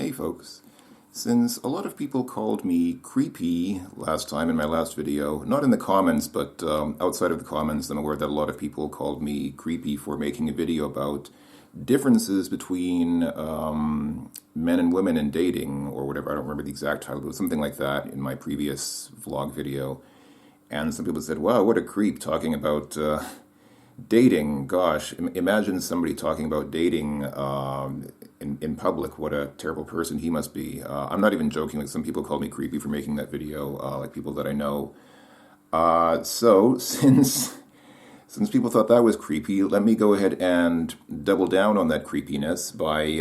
Hey folks, since a lot of people called me creepy last time in my last video, not in the comments, but outside of the comments, I'm aware that a lot of people called me creepy for making a video about differences between men and women in dating, or whatever. I don't remember the exact title, but it was something like that in my previous vlog video. And some people said, wow, what a creep talking about dating. Gosh, imagine somebody talking about dating in public. What a terrible person he must be. I'm not even joking. Like, some people called me creepy for making that video, like people that I know. So since people thought that was creepy, let me go ahead and double down on that creepiness by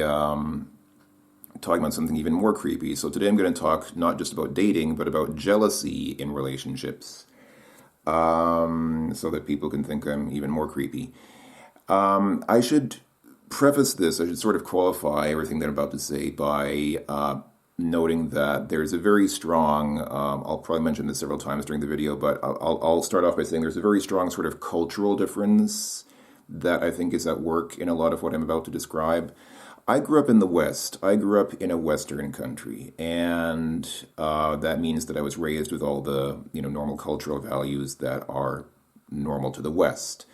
talking about something even more creepy. So today I'm going to talk not just about dating, but about jealousy in relationships. So that people can think I'm even more creepy. I should preface this, I should sort of qualify everything that I'm about to say by noting that there's a very strong, I'll probably mention this several times during the video, but I'll start off by saying there's a very strong sort of cultural difference that I think is at work in a lot of what I'm about to describe. I grew up in the West. I grew up in a Western country, and that means that I was raised with all the normal cultural values that are normal to the West.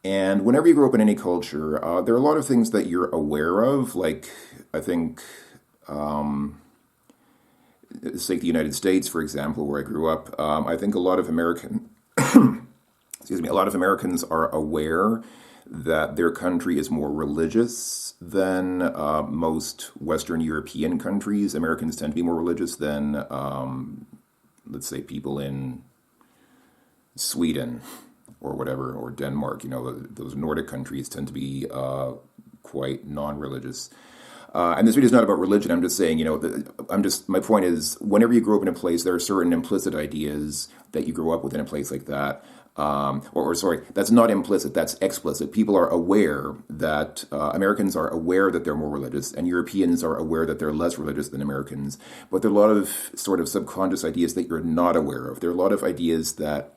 And whenever you grow up in any culture, there are a lot of things that you're aware of. Like, I think, say the United States, for example, where I grew up. I think a lot of a lot of Americans are aware that their country is more religious than most Western European countries. Americans tend to be more religious than, let's say, people in Sweden or whatever, or Denmark. Those Nordic countries tend to be quite non-religious. And this video is not about religion. I'm just saying, my point is, whenever you grow up in a place, there are certain implicit ideas that you grow up with in a place like that. Sorry, that's not implicit, that's explicit. People are aware that, Americans are aware that they're more religious, and Europeans are aware that they're less religious than Americans. But there are a lot of sort of subconscious ideas that you're not aware of. There are a lot of ideas that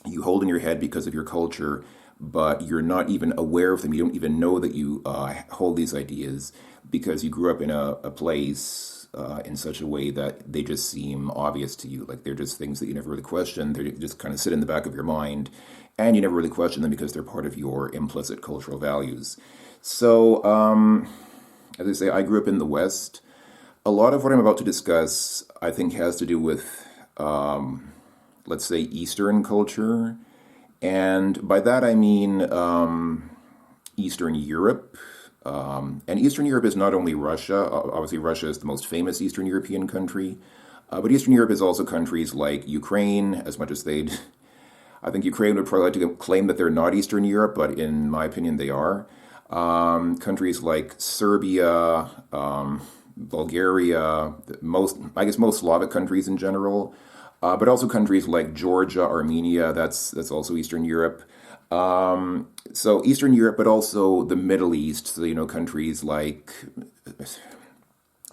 you hold in your head because of your culture, but you're not even aware of them. You don't even know that you hold these ideas because you grew up in a place in such a way that they just seem obvious to you. Like, they're just things that you never really question. They just kind of sit in the back of your mind, and you never really question them because they're part of your implicit cultural values. So, as I say, I grew up in the West. A lot of what I'm about to discuss, I think, has to do with, let's say, Eastern culture. And by that I mean Eastern Europe. And Eastern Europe is not only Russia. Obviously, Russia is the most famous Eastern European country. But Eastern Europe is also countries like Ukraine, as much as I think Ukraine would probably like to claim that they're not Eastern Europe, but in my opinion, they are. Countries like Serbia, Bulgaria, most Slavic countries in general. But also countries like Georgia, Armenia, that's also Eastern Europe. So Eastern Europe, but also the Middle East, so, countries like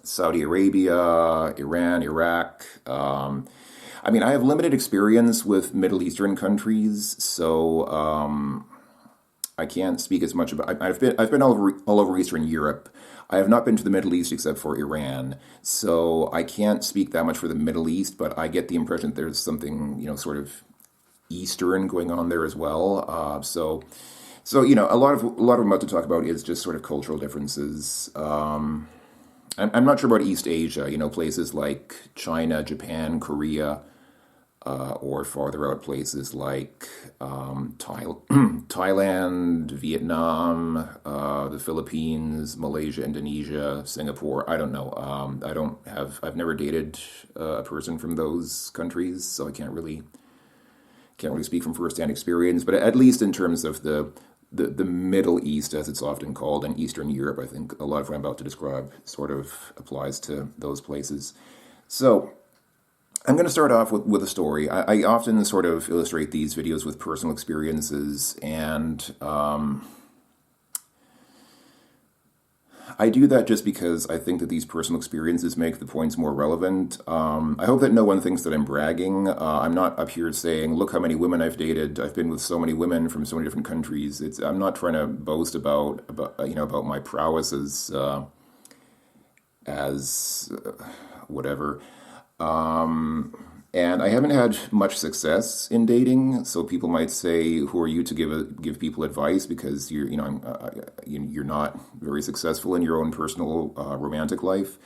Saudi Arabia, Iran, Iraq. I have limited experience with Middle Eastern countries, so I can't speak as much about. I've been all over Eastern Europe. I have not been to the Middle East except for Iran, so I can't speak that much for the Middle East. But I get the impression that there's something sort of Eastern going on there as well. So a lot of what I'm about to talk about is just sort of cultural differences. I'm not sure about East Asia. Places like China, Japan, Korea. Or farther out places like Thailand, Vietnam, the Philippines, Malaysia, Indonesia, Singapore. I don't know. I've never dated a person from those countries, so I can't really speak from firsthand experience. But at least in terms of the Middle East, as it's often called, and Eastern Europe, I think a lot of what I'm about to describe sort of applies to those places. So I'm going to start off with a story. I often sort of illustrate these videos with personal experiences, and I do that just because I think that these personal experiences make the points more relevant. I hope that no one thinks that I'm bragging. I'm not up here saying, look how many women I've dated. I've been with so many women from so many different countries. I'm not trying to boast about my prowess as as whatever. And I haven't had much success in dating, so people might say, "Who are you to give people advice?" Because you're not very successful in your own personal romantic life.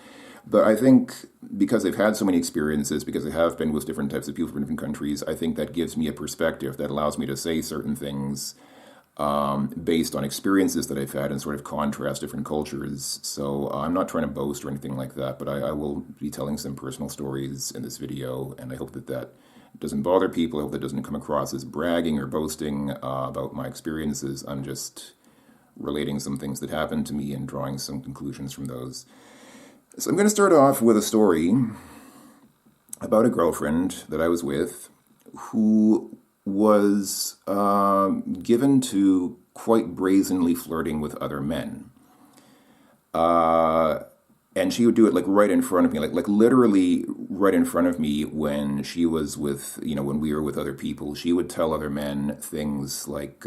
But I think because I've had so many experiences, because I have been with different types of people from different countries, I think that gives me a perspective that allows me to say certain things based on experiences that I've had and sort of contrast different cultures. So I'm not trying to boast or anything like that, but I will be telling some personal stories in this video, and I hope that that doesn't bother people. I hope that doesn't come across as bragging or boasting about my experiences. I'm just relating some things that happened to me and drawing some conclusions from those. So I'm going to start off with a story about a girlfriend that I was with who was given to quite brazenly flirting with other men. And she would do it like right in front of me, like literally right in front of me when she was with, when we were with other people. She would tell other men things like,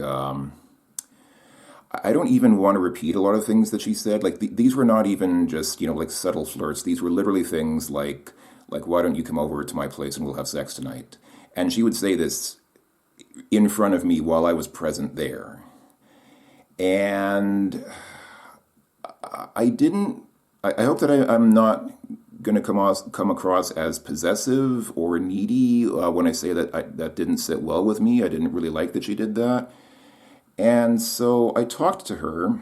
I don't even want to repeat a lot of things that she said. Like these were not even just, like subtle flirts. These were literally things like, why don't you come over to my place and we'll have sex tonight? And she would say this in front of me while I was present there. And I hope that I'm not going to come across as possessive or needy when I say that that didn't sit well with me. I didn't really like that she did that. And so I talked to her,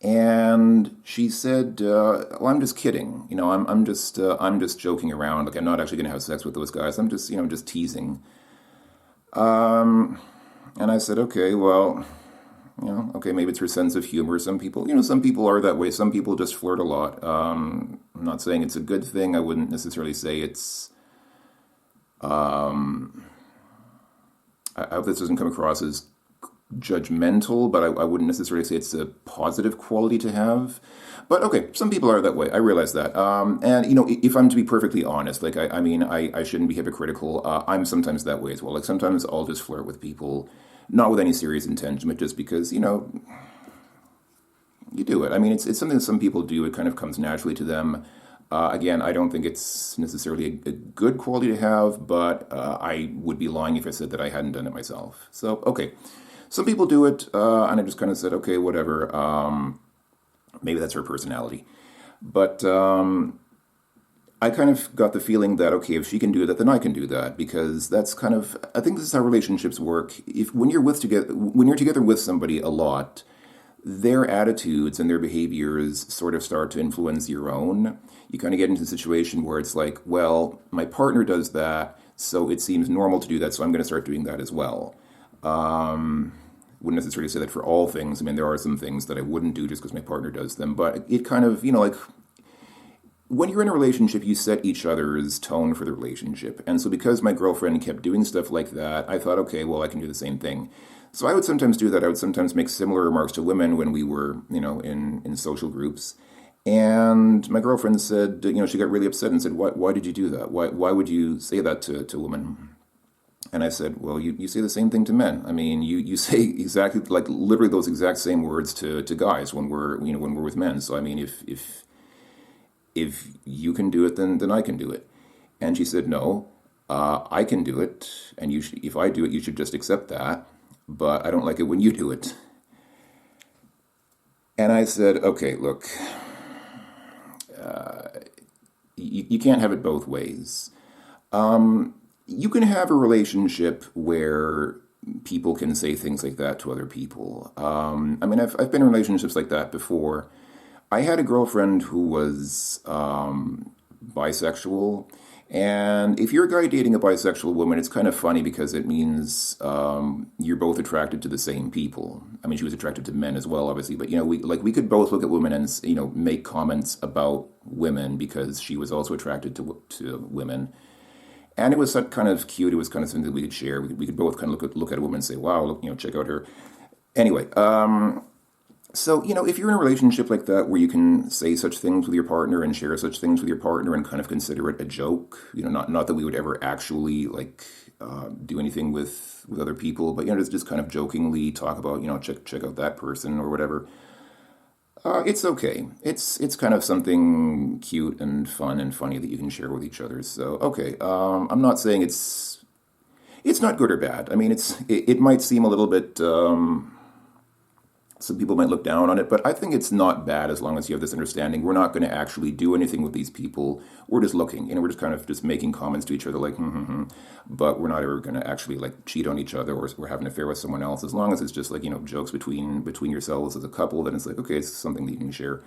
and she said, "Well, I'm just kidding. I'm just joking around. Like I'm not actually going to have sex with those guys. I'm just, just teasing." And I said, "Okay, well, okay, maybe it's her sense of humor. Some people are that way. Some people just flirt a lot. I'm not saying it's a good thing. I wouldn't necessarily say it's. I hope this doesn't come across as judgmental, but I wouldn't necessarily say it's a positive quality to have. But okay, some people are that way. I realize that. And if I'm to be perfectly honest, like I shouldn't be hypocritical. I'm sometimes that way as well. Like sometimes I'll just flirt with people, not with any serious intention, but just because you do it. I mean, it's something that some people do. It kind of comes naturally to them. Again, I don't think it's necessarily a good quality to have, but I would be lying if I said that I hadn't done it myself. So okay. Some people do it, and I just kind of said, okay, whatever. Maybe that's her personality. But I kind of got the feeling that, okay, if she can do that, then I can do that. Because that's kind of, I think this is how relationships work. When you're together with somebody a lot, their attitudes and their behaviors sort of start to influence your own. You kind of get into a situation where it's like, well, my partner does that, so it seems normal to do that, so I'm going to start doing that as well. Wouldn't necessarily say that for all things. I mean, there are some things that I wouldn't do just because my partner does them. But it kind of, like when you're in a relationship, you set each other's tone for the relationship. And so because my girlfriend kept doing stuff like that, I thought, okay, well, I can do the same thing. So I would sometimes do that. I would sometimes make similar remarks to women when we were, in social groups. And my girlfriend said, she got really upset and said, why did you do that? Why would you say that to women? And I said, well, you say the same thing to men. I mean, you say exactly, like literally those exact same words to guys when we're with men. So I mean, if you can do it, then I can do it. And she said, no, I can do it, and if I do it, you should just accept that. But I don't like it when you do it. And I said, okay, look, you can't have it both ways. You can have a relationship where people can say things like that to other people. I mean, I've been in relationships like that before. I had a girlfriend who was bisexual, and if you're a guy dating a bisexual woman, it's kind of funny because it means you're both attracted to the same people. I mean, she was attracted to men as well, obviously, but we could both look at women and make comments about women because she was also attracted to women. And it was kind of cute. It was kind of something that we could share. We could both kind of look at a woman and say, wow, look, check out her. Anyway, so, if you're in a relationship like that where you can say such things with your partner and share such things with your partner and kind of consider it a joke, not that we would ever actually do anything with other people, but, just kind of jokingly talk about, check out that person or whatever. It's okay. It's kind of something cute and fun and funny that you can share with each other. So okay, I'm not saying it's not good or bad. I mean, it might seem a little bit. Some people might look down on it, but I think it's not bad as long as you have this understanding. We're not going to actually do anything with these people. We're just looking, we're just kind of just making comments to each other, like, but we're not ever going to actually like cheat on each other or we're having an affair with someone else. As long as it's just like jokes between yourselves as a couple, then it's like okay, it's something that you can share.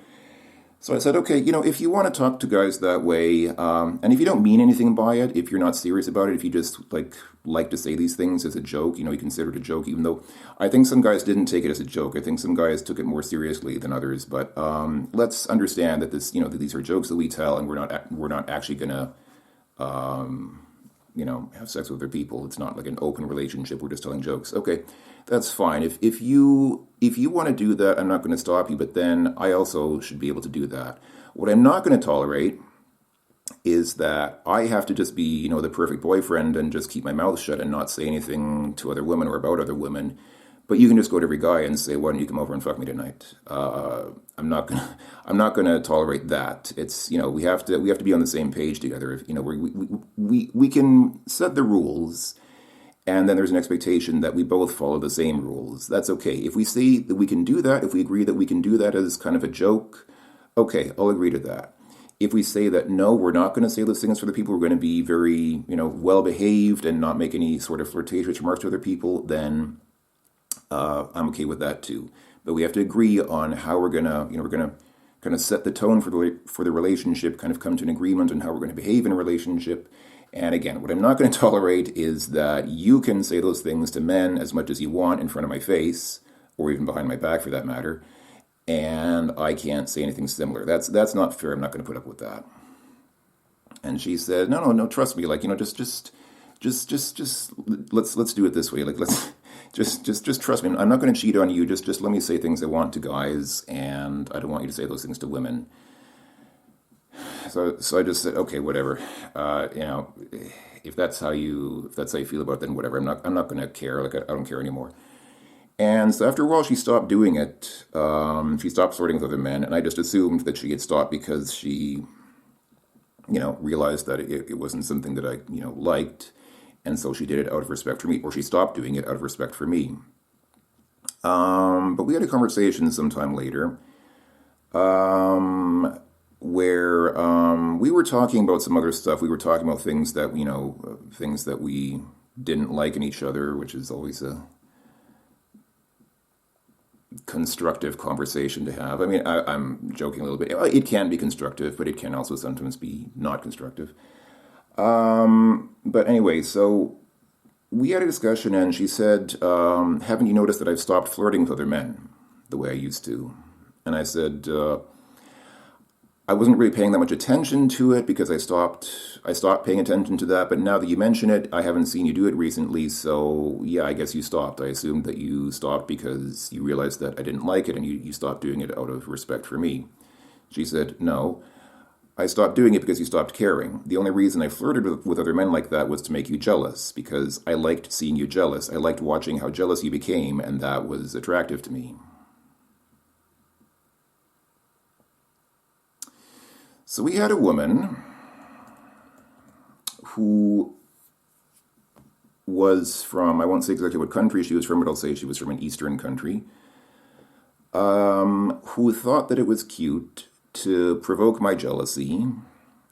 So I said, okay, if you want to talk to guys that way, and if you don't mean anything by it, if you're not serious about it, if you just like to say these things as a joke, you consider it a joke, even though I think some guys didn't take it as a joke. I think some guys took it more seriously than others. But let's understand that that these are jokes that we tell, and we're not actually gonna have sex with other people. It's not like an open relationship. We're just telling jokes. Okay, that's fine. If you want to do that, I'm not going to stop you. But then I also should be able to do that. What I'm not going to tolerate is that I have to just be the perfect boyfriend and just keep my mouth shut and not say anything to other women or about other women. But you can just go to every guy and say, "Why don't you come over and fuck me tonight?" I'm not gonna tolerate that. It's we have to be on the same page together. If, we can set the rules, and then there's an expectation that we both follow the same rules. That's okay. If we say that we can do that, if we agree that we can do that as kind of a joke, okay, I'll agree to that. If we say that no, we're not going to say those things for the people, we're going to be very well behaved and not make any sort of flirtatious remarks to other people, then I'm okay with that too. But we have to agree on how we're gonna kind of set the tone for the relationship, kind of come to an agreement on how we're going to behave in a relationship. And again, what I'm not going to tolerate is that you can say those things to men as much as you want in front of my face, or even behind my back for that matter, and I can't say anything similar. That's not fair. I'm not going to put up with that. And she said, "No, no, no. Trust me. Like just let's do it this way. Like let's just trust me. I'm not going to cheat on you. Just let me say things I want to guys, and I don't want you to say those things to women." So I just said, okay, whatever. If that's how you feel about it, then whatever. I'm not going to care. Like I don't care anymore. And so after a while, she stopped doing it. She stopped flirting with other men, and I just assumed that she had stopped because she, realized that it wasn't something that I, liked, and so she did it out of respect for me, or she stopped doing it out of respect for me. But we had a conversation sometime later, where we were talking about some other stuff. We were talking about things that we didn't like in each other, which is always a constructive conversation to have. I mean, I'm joking a little bit. It can be constructive, but it can also sometimes be not constructive. But anyway, so we had a discussion, and she said, "Haven't you noticed that I've stopped flirting with other men the way I used to?" And I said, I wasn't really paying that much attention to it because I stopped paying attention to that. But now that you mention it, I haven't seen you do it recently. So yeah, I guess you stopped. I assumed that you stopped because you realized that I didn't like it and you stopped doing it out of respect for me. She said, "No, I stopped doing it because you stopped caring. The only reason I flirted with other men like that was to make you jealous, because I liked seeing you jealous. I liked watching how jealous you became, and that was attractive to me." So we had a woman who was from, I won't say exactly what country she was from, but I'll say she was from an Eastern country, who thought that it was cute to provoke my jealousy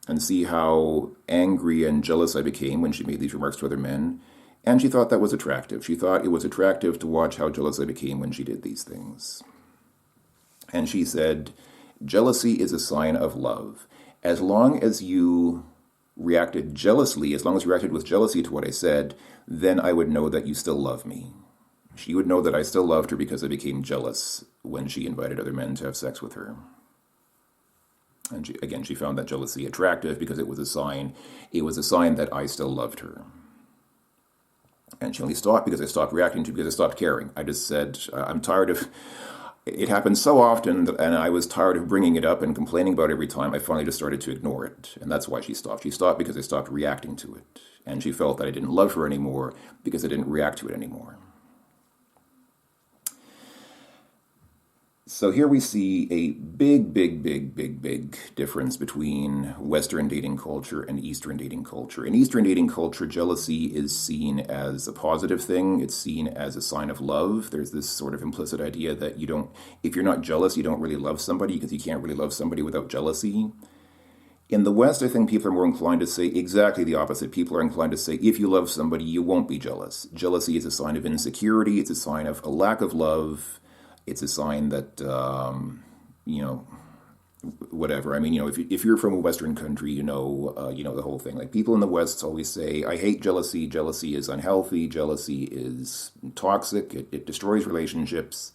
and see how angry and jealous I became when she made these remarks to other men. And she thought that was attractive. She thought it was attractive to watch how jealous I became when she did these things. And she said, "Jealousy is a sign of love. As long as you reacted jealously, as long as you reacted with jealousy to what I said, then I would know that you still love me." She would know that I still loved her because I became jealous when she invited other men to have sex with her. And she found that jealousy attractive because it was a sign that I still loved her. And she only stopped because I stopped reacting to it, because I stopped caring. I just said, I'm tired of... It happened so often, and I was tired of bringing it up and complaining about it every time. I finally just started to ignore it, and that's why she stopped. She stopped because I stopped reacting to it, and she felt that I didn't love her anymore because I didn't react to it anymore. So here we see a big difference between Western dating culture and Eastern dating culture. In Eastern dating culture, jealousy is seen as a positive thing. It's seen as a sign of love. There's this sort of implicit idea that if you're not jealous, you don't really love somebody because you can't really love somebody without jealousy. In the West, I think people are more inclined to say exactly the opposite. People are inclined to say, if you love somebody, you won't be jealous. Jealousy is a sign of insecurity. It's a sign of a lack of love. It's a sign that, you know, whatever. I mean, if you're from a Western country, the whole thing. Like people in the West always say, I hate jealousy. Jealousy is unhealthy. Jealousy is toxic. It destroys relationships.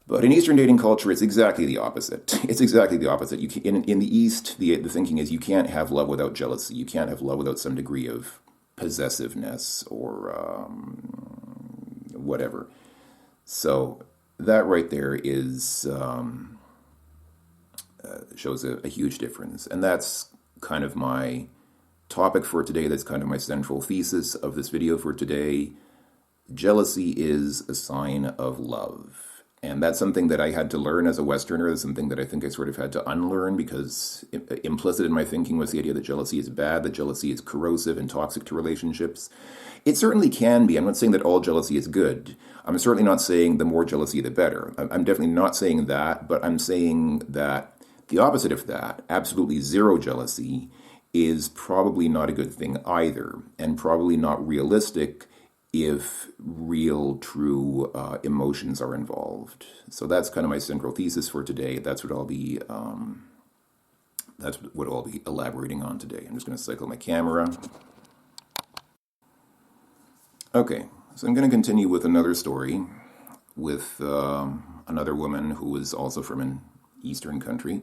But in Eastern dating culture, it's exactly the opposite. It's exactly the opposite. In the East, the thinking is you can't have love without jealousy. You can't have love without some degree of possessiveness or whatever. So that right there shows a huge difference, and that's kind of my topic for today. That's kind of my central thesis of this video for today. Jealousy is a sign of love. And that's something that I had to learn as a Westerner. That's something that I think I sort of had to unlearn because implicit in my thinking was the idea that jealousy is bad, that jealousy is corrosive and toxic to relationships. It certainly can be. I'm not saying that all jealousy is good. I'm certainly not saying the more jealousy, the better. I'm definitely not saying that, but I'm saying that the opposite of that, absolutely zero jealousy, is probably not a good thing either, and probably not realistic if real, true emotions are involved. So that's kind of my central thesis for today. That's what I'll be elaborating on today. I'm just going to cycle my camera. Okay, so I'm going to continue with another story with another woman who is also from an Eastern country.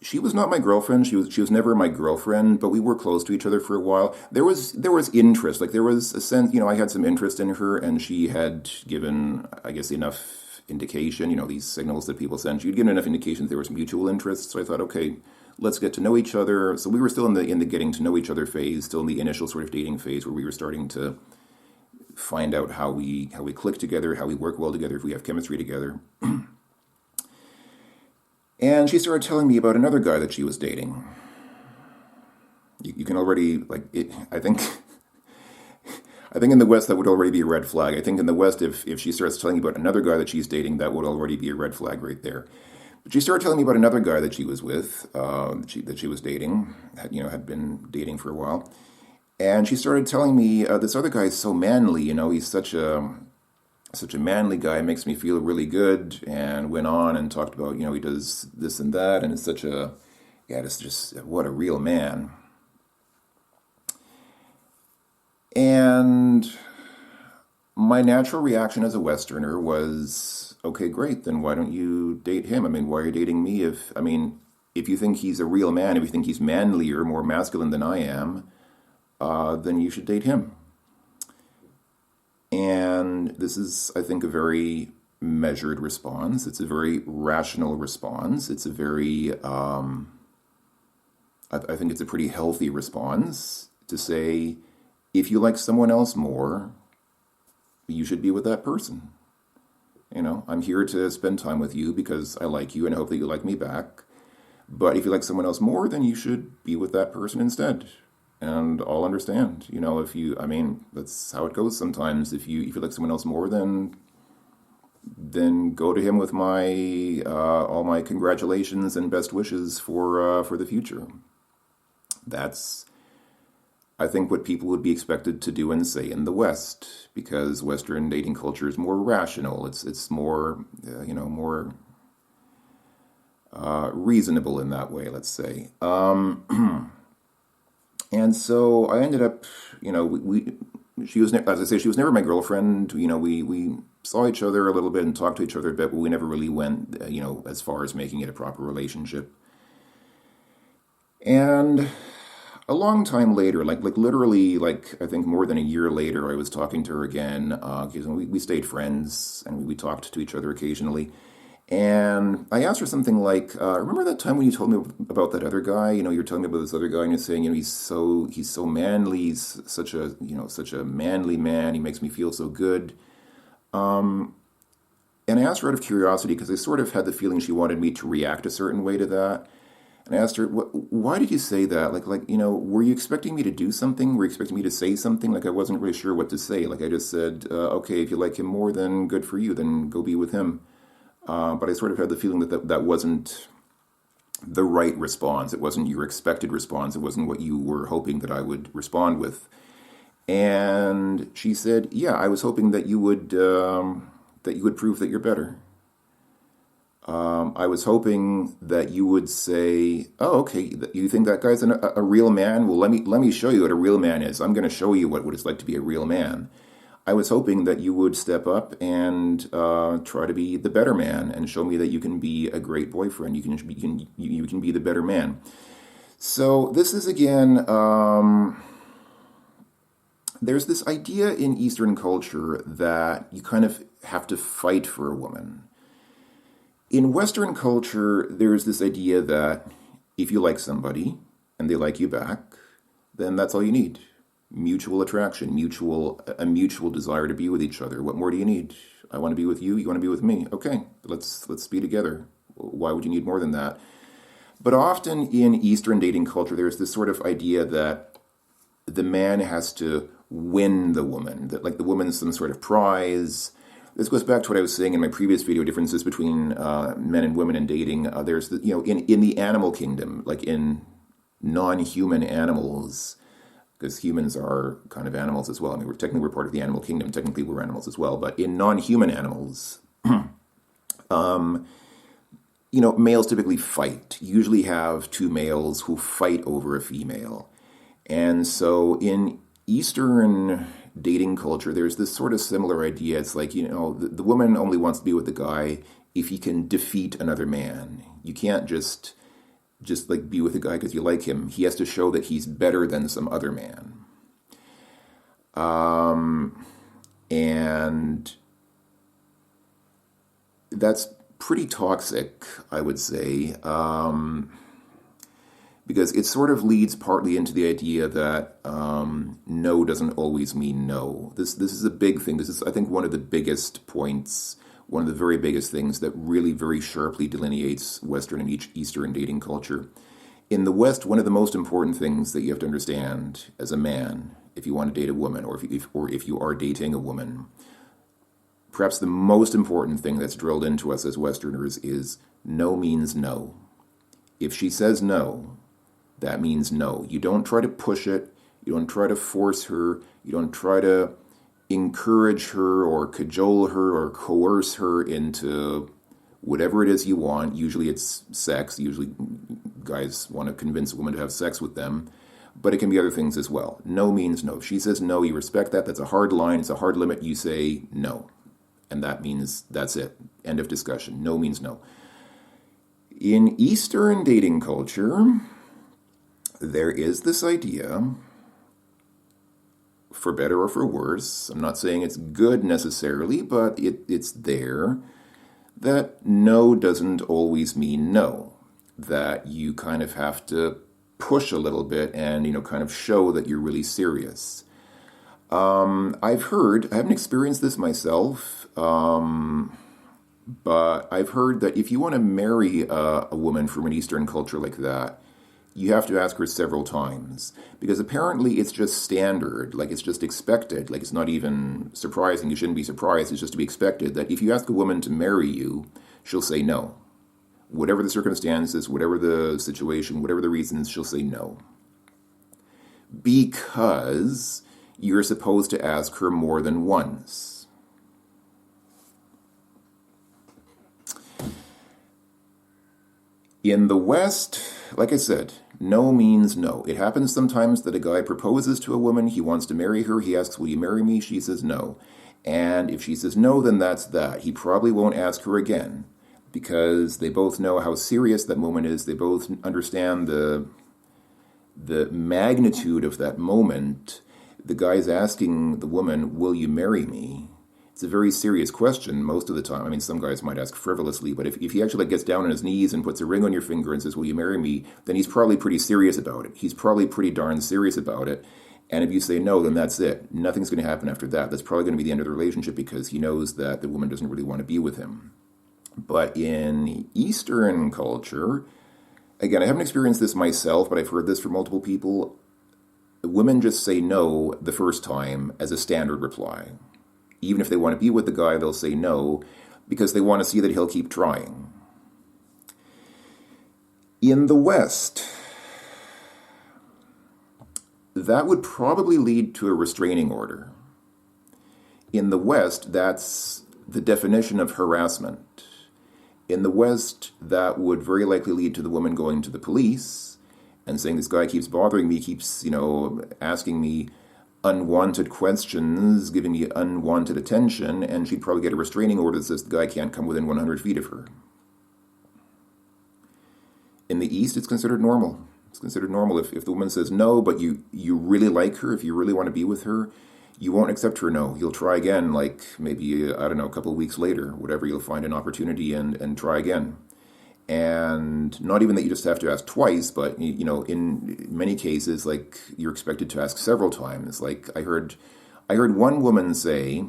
She was not my girlfriend. She was never my girlfriend, but we were close to each other for a while. There was interest. Like there was a sense, I had some interest in her, and she had given, I guess, enough indication. These signals that people send. She'd given enough indications there was mutual interest. So I thought, okay, let's get to know each other. So we were still in the getting to know each other phase, still in the initial sort of dating phase, where we were starting to find out how we click together, how we work well together, if we have chemistry together. And she started telling me about another guy that she was dating. You can already, I think in the West that would already be a red flag. I think in the West, if she starts telling you about another guy that she's dating, that would already be a red flag right there. But she started telling me about another guy that she was with, that she was dating, had been dating for a while. And she started telling me, this other guy is so manly, he's such a manly guy, makes me feel really good, and went on and talked about, he does this and that, and it's it's just, what a real man. And my natural reaction as a Westerner was, okay, great, then why don't you date him? Why are you dating me if you think he's a real man, if you think he's manlier, more masculine than I am, then you should date him. And this is, I think, a very measured response. It's a very rational response. It's a very, I think it's a pretty healthy response to say, if you like someone else more, you should be with that person. I'm here to spend time with you because I like you and I hope that you like me back. But if you like someone else more, then you should be with that person instead. And I'll understand, that's how it goes sometimes. If you like someone else more, then go to him with my all my congratulations and best wishes for the future. That's, I think, what people would be expected to do and say in the West, because Western dating culture is more rational. It's more more reasonable in that way. Let's say. And so I ended up, she was, as I say, she was never my girlfriend. We saw each other a little bit and talked to each other a bit, but we never really went, as far as making it a proper relationship. And a long time later, literally, I think more than a year later, I was talking to her again, because we stayed friends and we talked to each other occasionally. And I asked her something like, remember that time when you told me about that other guy? You're telling me about this other guy, and you're saying, he's so manly, he's such a manly man, he makes me feel so good. And I asked her out of curiosity because I sort of had the feeling she wanted me to react a certain way to that. And I asked her, why did you say that? Were you expecting me to do something? Were you expecting me to say something? Like, I wasn't really sure what to say. Like, I just said, okay, if you like him more, then good for you. Then go be with him. But I sort of had the feeling that wasn't the right response. It wasn't your expected response. It wasn't what you were hoping that I would respond with. And she said, yeah, I was hoping that you would prove that you're better. I was hoping that you would say, "Oh, okay, you think that guy's a real man? Well, let me show you what a real man is. I'm going to show you what it's like to be a real man." I was hoping that you would step up and try to be the better man and show me that you can be a great boyfriend. You can be the better man. So this is again. There's this idea in Eastern culture that you kind of have to fight for a woman. In Western culture, there's this idea that if you like somebody and they like you back, then that's all you need. Mutual attraction, a mutual desire to be with each other. What more do you need? I want to be with you, you want to be with me. Okay, let's be together. Why would you need more than that? But often in Eastern dating culture, there's this sort of idea that the man has to win the woman, that like the woman's some sort of prize. This goes back to what I was saying in my previous video, differences between men and women in dating. There's, in the animal kingdom, like in non-human animals, because humans are kind of animals as well. I mean, we're part of the animal kingdom. Technically, we're animals as well. But in non-human animals, males typically fight. You usually have two males who fight over a female. And so in Eastern dating culture, there's this sort of similar idea. It's like, the woman only wants to be with the guy if he can defeat another man. You can't just like be with a guy because you like him. He has to show that he's better than some other man. And that's pretty toxic, I would say. Because it sort of leads partly into the idea that no doesn't always mean no. This is a big thing. This is, I think, one of the biggest points, one of the very biggest things that really very sharply delineates Western and Eastern dating culture. In the West, one of the most important things that you have to understand as a man, if you want to date a woman, or if you are dating a woman, perhaps the most important thing that's drilled into us as Westerners is no means no. If she says no, that means no. You don't try to push it. You don't try to force her. You don't try to encourage her or cajole her or coerce her into whatever it is you want. Usually it's sex. Usually guys want to convince a woman to have sex with them. But it can be other things as well. No means no. If she says no, you respect that. That's a hard line. It's a hard limit. You say no. And that means that's it. End of discussion. No means no. In Eastern dating culture, there is this idea, for better or for worse, I'm not saying it's good necessarily, but it's there, that no doesn't always mean no. That you kind of have to push a little bit and, kind of show that you're really serious. I haven't experienced this myself, but I've heard that if you want to marry a woman from an Eastern culture like that, you have to ask her several times, because apparently it's just standard, like it's just expected, like it's not even surprising, you shouldn't be surprised, it's just to be expected that if you ask a woman to marry you, she'll say no. Whatever the circumstances, whatever the situation, whatever the reasons, she'll say no. Because you're supposed to ask her more than once. In the West, like I said, no means no. It happens sometimes that a guy proposes to a woman, he wants to marry her, he asks, will you marry me? She says no. And if she says no, then that's that. He probably won't ask her again, because they both know how serious that moment is. They both understand the magnitude of that moment. The guy's asking the woman, will you marry me? It's a very serious question most of the time. I mean, some guys might ask frivolously, but if he actually gets down on his knees and puts a ring on your finger and says, will you marry me? Then he's probably pretty serious about it. He's probably pretty darn serious about it. And if you say no, then that's it. Nothing's going to happen after that. That's probably going to be the end of the relationship because he knows that the woman doesn't really want to be with him. But in Eastern culture, again, I haven't experienced this myself, but I've heard this from multiple people. Women just say no the first time as a standard reply. Even if they want to be with the guy, they'll say no because they want to see that he'll keep trying. In the West, that would probably lead to a restraining order. In the West, that's the definition of harassment. In the West, that would very likely lead to the woman going to the police and saying, this guy keeps bothering me, keeps, asking me unwanted questions, giving me unwanted attention, and she'd probably get a restraining order that says the guy can't come within 100 feet of her. In the East, it's considered normal. It's considered normal. If the woman says no, but you really like her, if you really want to be with her, you won't accept her no. You'll try again, like maybe, I don't know, a couple of weeks later, whatever, you'll find an opportunity and try again. And not even that you just have to ask twice, but, in many cases, like, you're expected to ask several times. Like, I heard one woman say,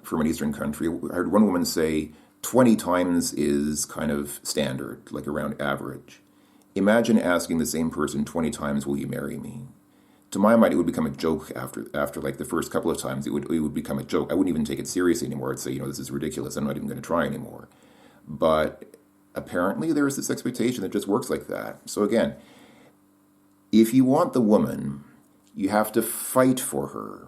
from an Eastern country, I heard one woman say 20 times is kind of standard, like around average. Imagine asking the same person 20 times, will you marry me? To my mind, it would become a joke after like the first couple of times. It would become a joke. I wouldn't even take it seriously anymore. I'd say, this is ridiculous. I'm not even going to try anymore. But apparently there is this expectation that just works like that. So again, if you want the woman, you have to fight for her.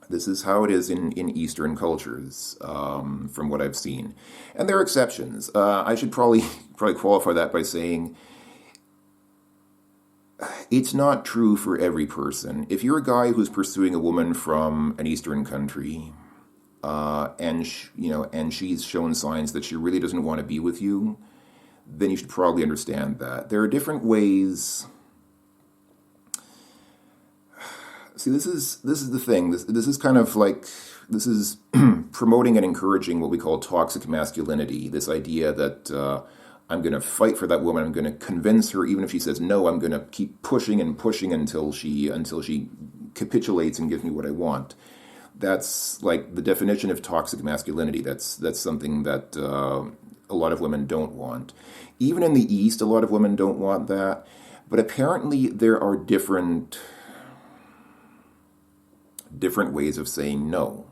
This is how it is in Eastern cultures, from what I've seen. And there are exceptions. I should probably qualify that by saying it's not true for every person. If you're a guy who's pursuing a woman from an Eastern country, and she's shown signs that she really doesn't want to be with you, then you should probably understand that. There are different ways. See, this is the thing. This is kind of like, this is promoting and encouraging what we call toxic masculinity. This idea that I'm going to fight for that woman. I'm going to convince her, even if she says no. I'm going to keep pushing and pushing until she capitulates and gives me what I want. That's like the definition of toxic masculinity. That's something that a lot of women don't want. Even in the East, a lot of women don't want that. But apparently there are different ways of saying no.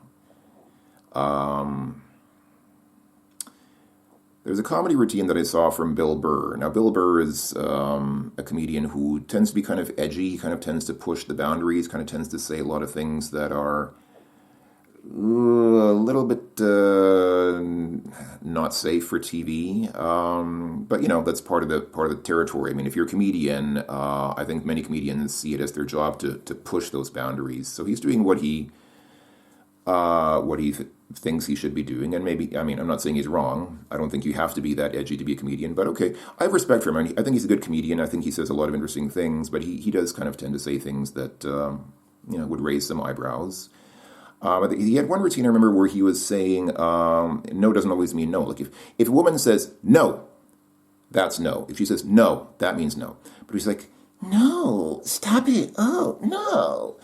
There's a comedy routine that I saw from Bill Burr. Now, Bill Burr is a comedian who tends to be kind of edgy. He kind of tends to push the boundaries, kind of tends to say a lot of things that are a little bit not safe for TV. But that's part of the territory. I mean, if you're a comedian, I think many comedians see it as their job to push those boundaries. So he's doing what he thinks he should be doing, and maybe, I'm not saying he's wrong. I don't think you have to be that edgy to be a comedian, but okay, I have respect for him. I think he's a good comedian. I think he says a lot of interesting things, but he does kind of tend to say things that would raise some eyebrows. But he had one routine I remember where he was saying, no doesn't always mean no. Like if a woman says no, that's no. If she says no, that means no. But he's like, no, stop it. Oh, no.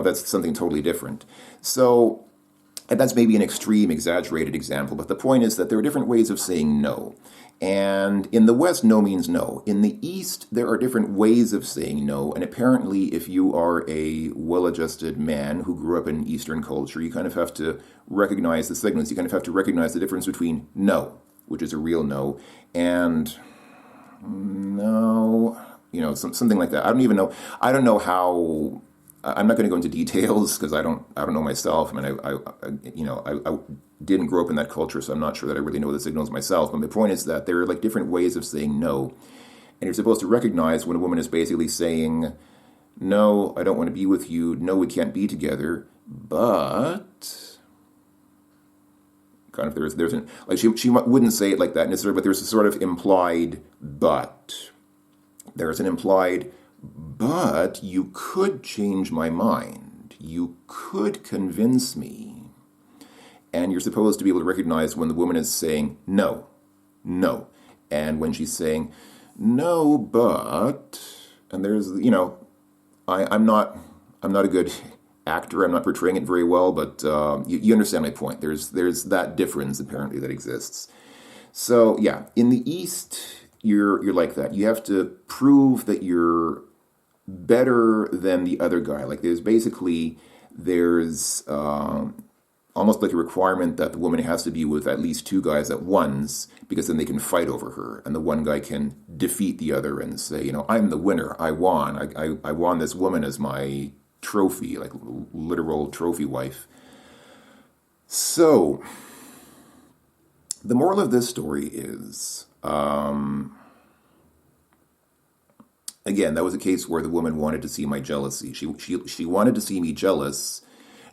That's something totally different. So, and that's maybe an extreme, exaggerated example, but the point is that there are different ways of saying no. And in the West, no means no. In the East, there are different ways of saying no. And apparently, if you are a well-adjusted man who grew up in Eastern culture, you kind of have to recognize the signals. You kind of have to recognize the difference between no, which is a real no, and no, something like that. I don't even know. I don't know how. I'm not going to go into details because I don't know myself. I mean, I didn't grow up in that culture, so I'm not sure that I really know the signals myself. But the point is that there are like different ways of saying no, and you're supposed to recognize when a woman is basically saying, "No, I don't want to be with you. No, we can't be together." But kind of there's an like she wouldn't say it like that necessarily, but there's a sort of implied but. There's an implied. But you could change my mind. You could convince me. And you're supposed to be able to recognize when the woman is saying no, no. And when she's saying no, but, and there's, I'm not a good actor. I'm not portraying it very well, but you understand my point. There's that difference apparently that exists. So yeah, in the East, you're like that. You have to prove that you're better than the other guy. Like there's almost like a requirement that the woman has to be with at least two guys at once because then they can fight over her and the one guy can defeat the other and say, I'm the winner. I won. I won this woman as my trophy, like literal trophy wife. So the moral of this story is, again, that was a case where the woman wanted to see my jealousy. She wanted to see me jealous.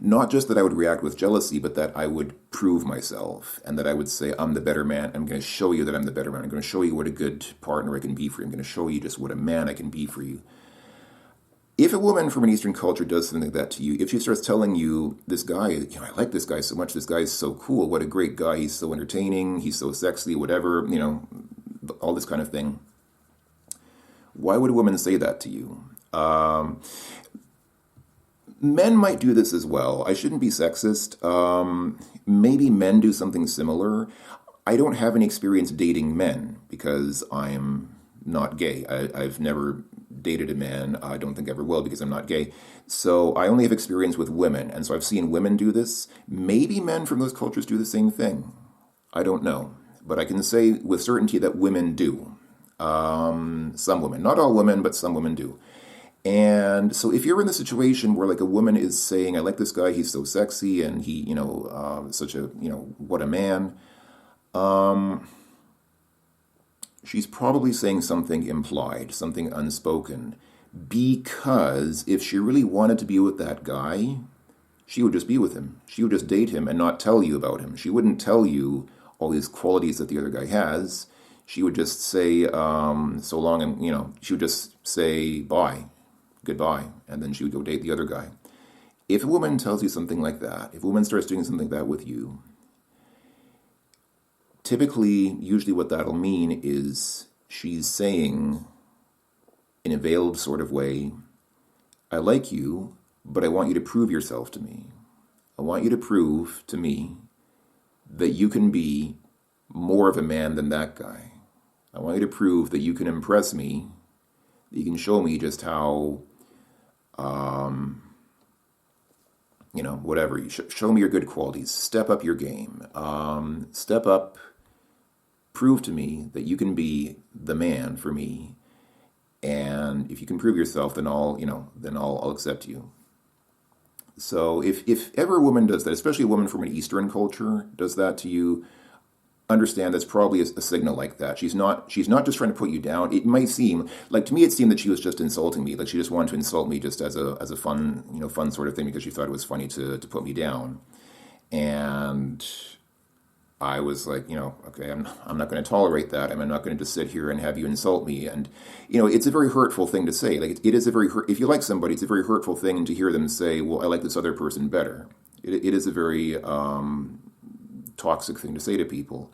Not just that I would react with jealousy, but that I would prove myself and that I would say, I'm the better man. I'm going to show you that I'm the better man. I'm going to show you what a good partner I can be for you. I'm going to show you just what a man I can be for you. If a woman from an Eastern culture does something like that to you, if she starts telling you, this guy, I like this guy so much. This guy is so cool. What a great guy. He's so entertaining. He's so sexy, whatever, all this kind of thing. Why would a woman say that to you? Men might do this as well. I shouldn't be sexist. Maybe men do something similar. I don't have any experience dating men because I'm not gay. I've never dated a man. I don't think I ever will because I'm not gay. So I only have experience with women. And so I've seen women do this. Maybe men from those cultures do the same thing. I don't know. But I can say with certainty that women do. Some women. Not all women, but some women do. And so if you're in the situation where like a woman is saying, I like this guy, he's so sexy and he, such a, what a man. She's probably saying something implied, something unspoken, because if she really wanted to be with that guy, she would just be with him. She would just date him and not tell you about him. She wouldn't tell you all these qualities that the other guy has. She would just say, so long, and, she would just say, bye, goodbye, and then she would go date the other guy. If a woman tells you something like that, if a woman starts doing something like that with you, typically, usually what that'll mean is she's saying, in a veiled sort of way, I like you, but I want you to prove yourself to me. I want you to prove to me that you can be more of a man than that guy. I want you to prove that you can impress me, that you can show me just how, whatever. You show me your good qualities. Step up your game. Step up. Prove to me that you can be the man for me. And if you can prove yourself, then I'll accept you. So if ever a woman does that, especially a woman from an Eastern culture does that to you, understand that's probably a signal like that. She's not just trying to put you down. It might seem like, to me, it seemed that she was just insulting me. Like she just wanted to insult me just as a fun, fun sort of thing because she thought it was funny to put me down. And I was like, okay, I'm not going to tolerate that. I'm not going to just sit here and have you insult me. And, it's a very hurtful thing to say. Like it is a very, if you like somebody, it's a very hurtful thing to hear them say, well, I like this other person better. It is a very toxic thing to say to people.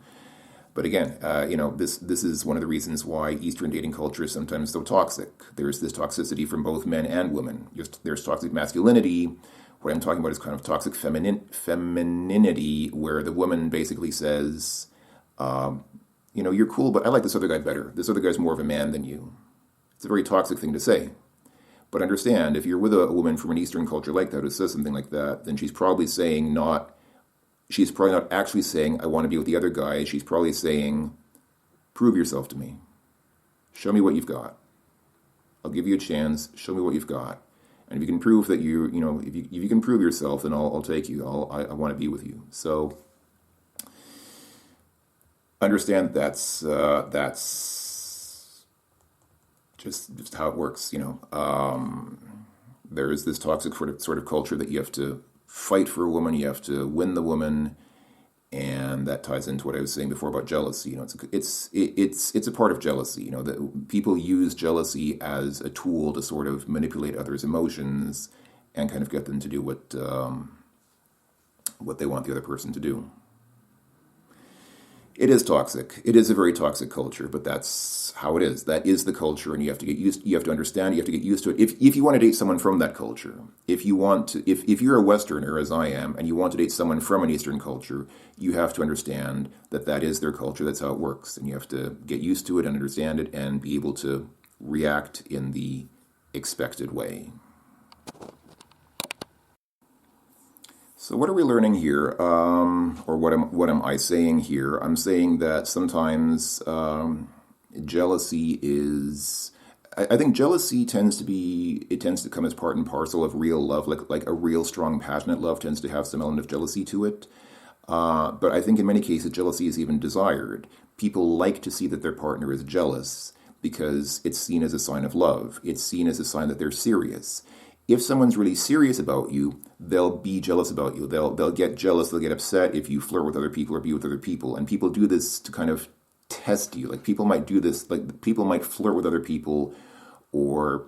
But again, this is one of the reasons why Eastern dating culture is sometimes so toxic. There's this toxicity from both men and women. There's toxic masculinity. What I'm talking about is kind of toxic femininity, where the woman basically says, you're cool, but I like this other guy better. This other guy's more of a man than you. It's a very toxic thing to say. But understand, if you're with a woman from an Eastern culture like that who says something like that, then she's probably not actually saying, I want to be with the other guy. She's probably saying, prove yourself to me. Show me what you've got. I'll give you a chance. Show me what you've got. And if you can prove that if you can prove yourself, then I'll take you. I want to be with you. So understand that's just how it works. There is this toxic sort of culture that you have to fight for a woman, you have to win the woman, and that ties into what I was saying before about jealousy. It's a part of jealousy. That people use jealousy as a tool to sort of manipulate others' emotions and kind of get them to do what they want the other person to do. It is toxic. It is a very toxic culture, but that's how it is. That is the culture, and you have to get used. You have to understand. You have to get used to it. If you want to date someone from that culture, if you want to, if you're a Westerner, as I am, and you want to date someone from an Eastern culture, you have to understand that that is their culture. That's how it works, and you have to get used to it and understand it, and be able to react in the expected way. So what are we learning here, or what am I saying here? I'm saying that sometimes jealousy is. I think jealousy tends to come as part and parcel of real love, like a real strong, passionate love tends to have some element of jealousy to it. But I think in many cases jealousy is even desired. People like to see that their partner is jealous because it's seen as a sign of love. It's seen as a sign that they're serious. If someone's really serious about you, they'll be jealous about you. They'll get jealous. They'll get upset if you flirt with other people or be with other people. And people do this to kind of test you. Like people might do this. Like people might flirt with other people or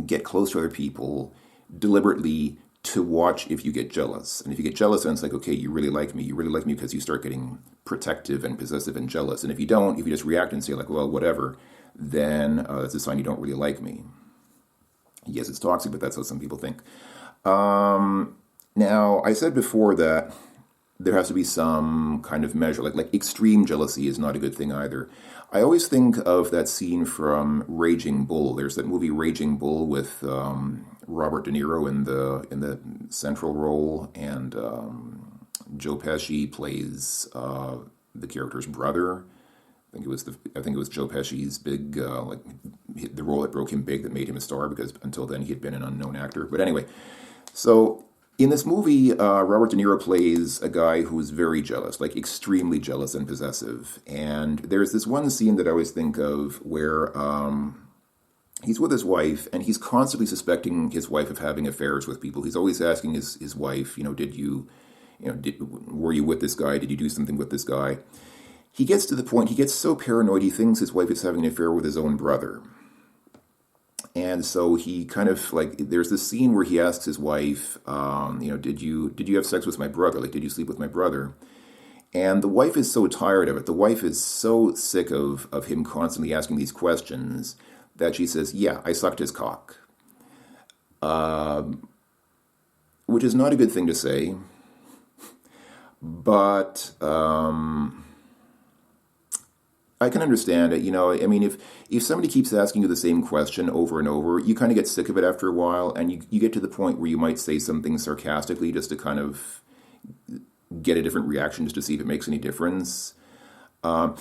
get close to other people deliberately to watch if you get jealous. And if you get jealous, then it's like, okay, you really like me. You really like me because you start getting protective and possessive and jealous. And if you don't, if you just react and say like, well, whatever, then that's a sign you don't really like me. Yes, it's toxic, but that's how some people think. Now, I said before that there has to be some kind of measure, like extreme jealousy is not a good thing either. I always think of that scene from Raging Bull. There's that movie Raging Bull with Robert De Niro in the central role, and Joe Pesci plays the character's brother. I think it was Joe Pesci's big the role that broke him big, that made him a star, because until then he had been an unknown actor. But anyway, so in this movie, Robert De Niro plays a guy who's very jealous, like extremely jealous and possessive. And there's this one scene that I always think of where he's with his wife, and he's constantly suspecting his wife of having affairs with people. He's always asking his wife, were you with this guy? Did you do something with this guy? He gets to the point, he gets so paranoid, he thinks his wife is having an affair with his own brother. And so he kind of there's this scene where he asks his wife, did you have sex with my brother? Like, did you sleep with my brother? And the wife is so tired of it. The wife is so sick of him constantly asking these questions that she says, yeah, I sucked his cock. Which is not a good thing to say. But I can understand it. I mean, if somebody keeps asking you the same question over and over, you kind of get sick of it after a while, and you get to the point where you might say something sarcastically just to kind of get a different reaction, just to see if it makes any difference. And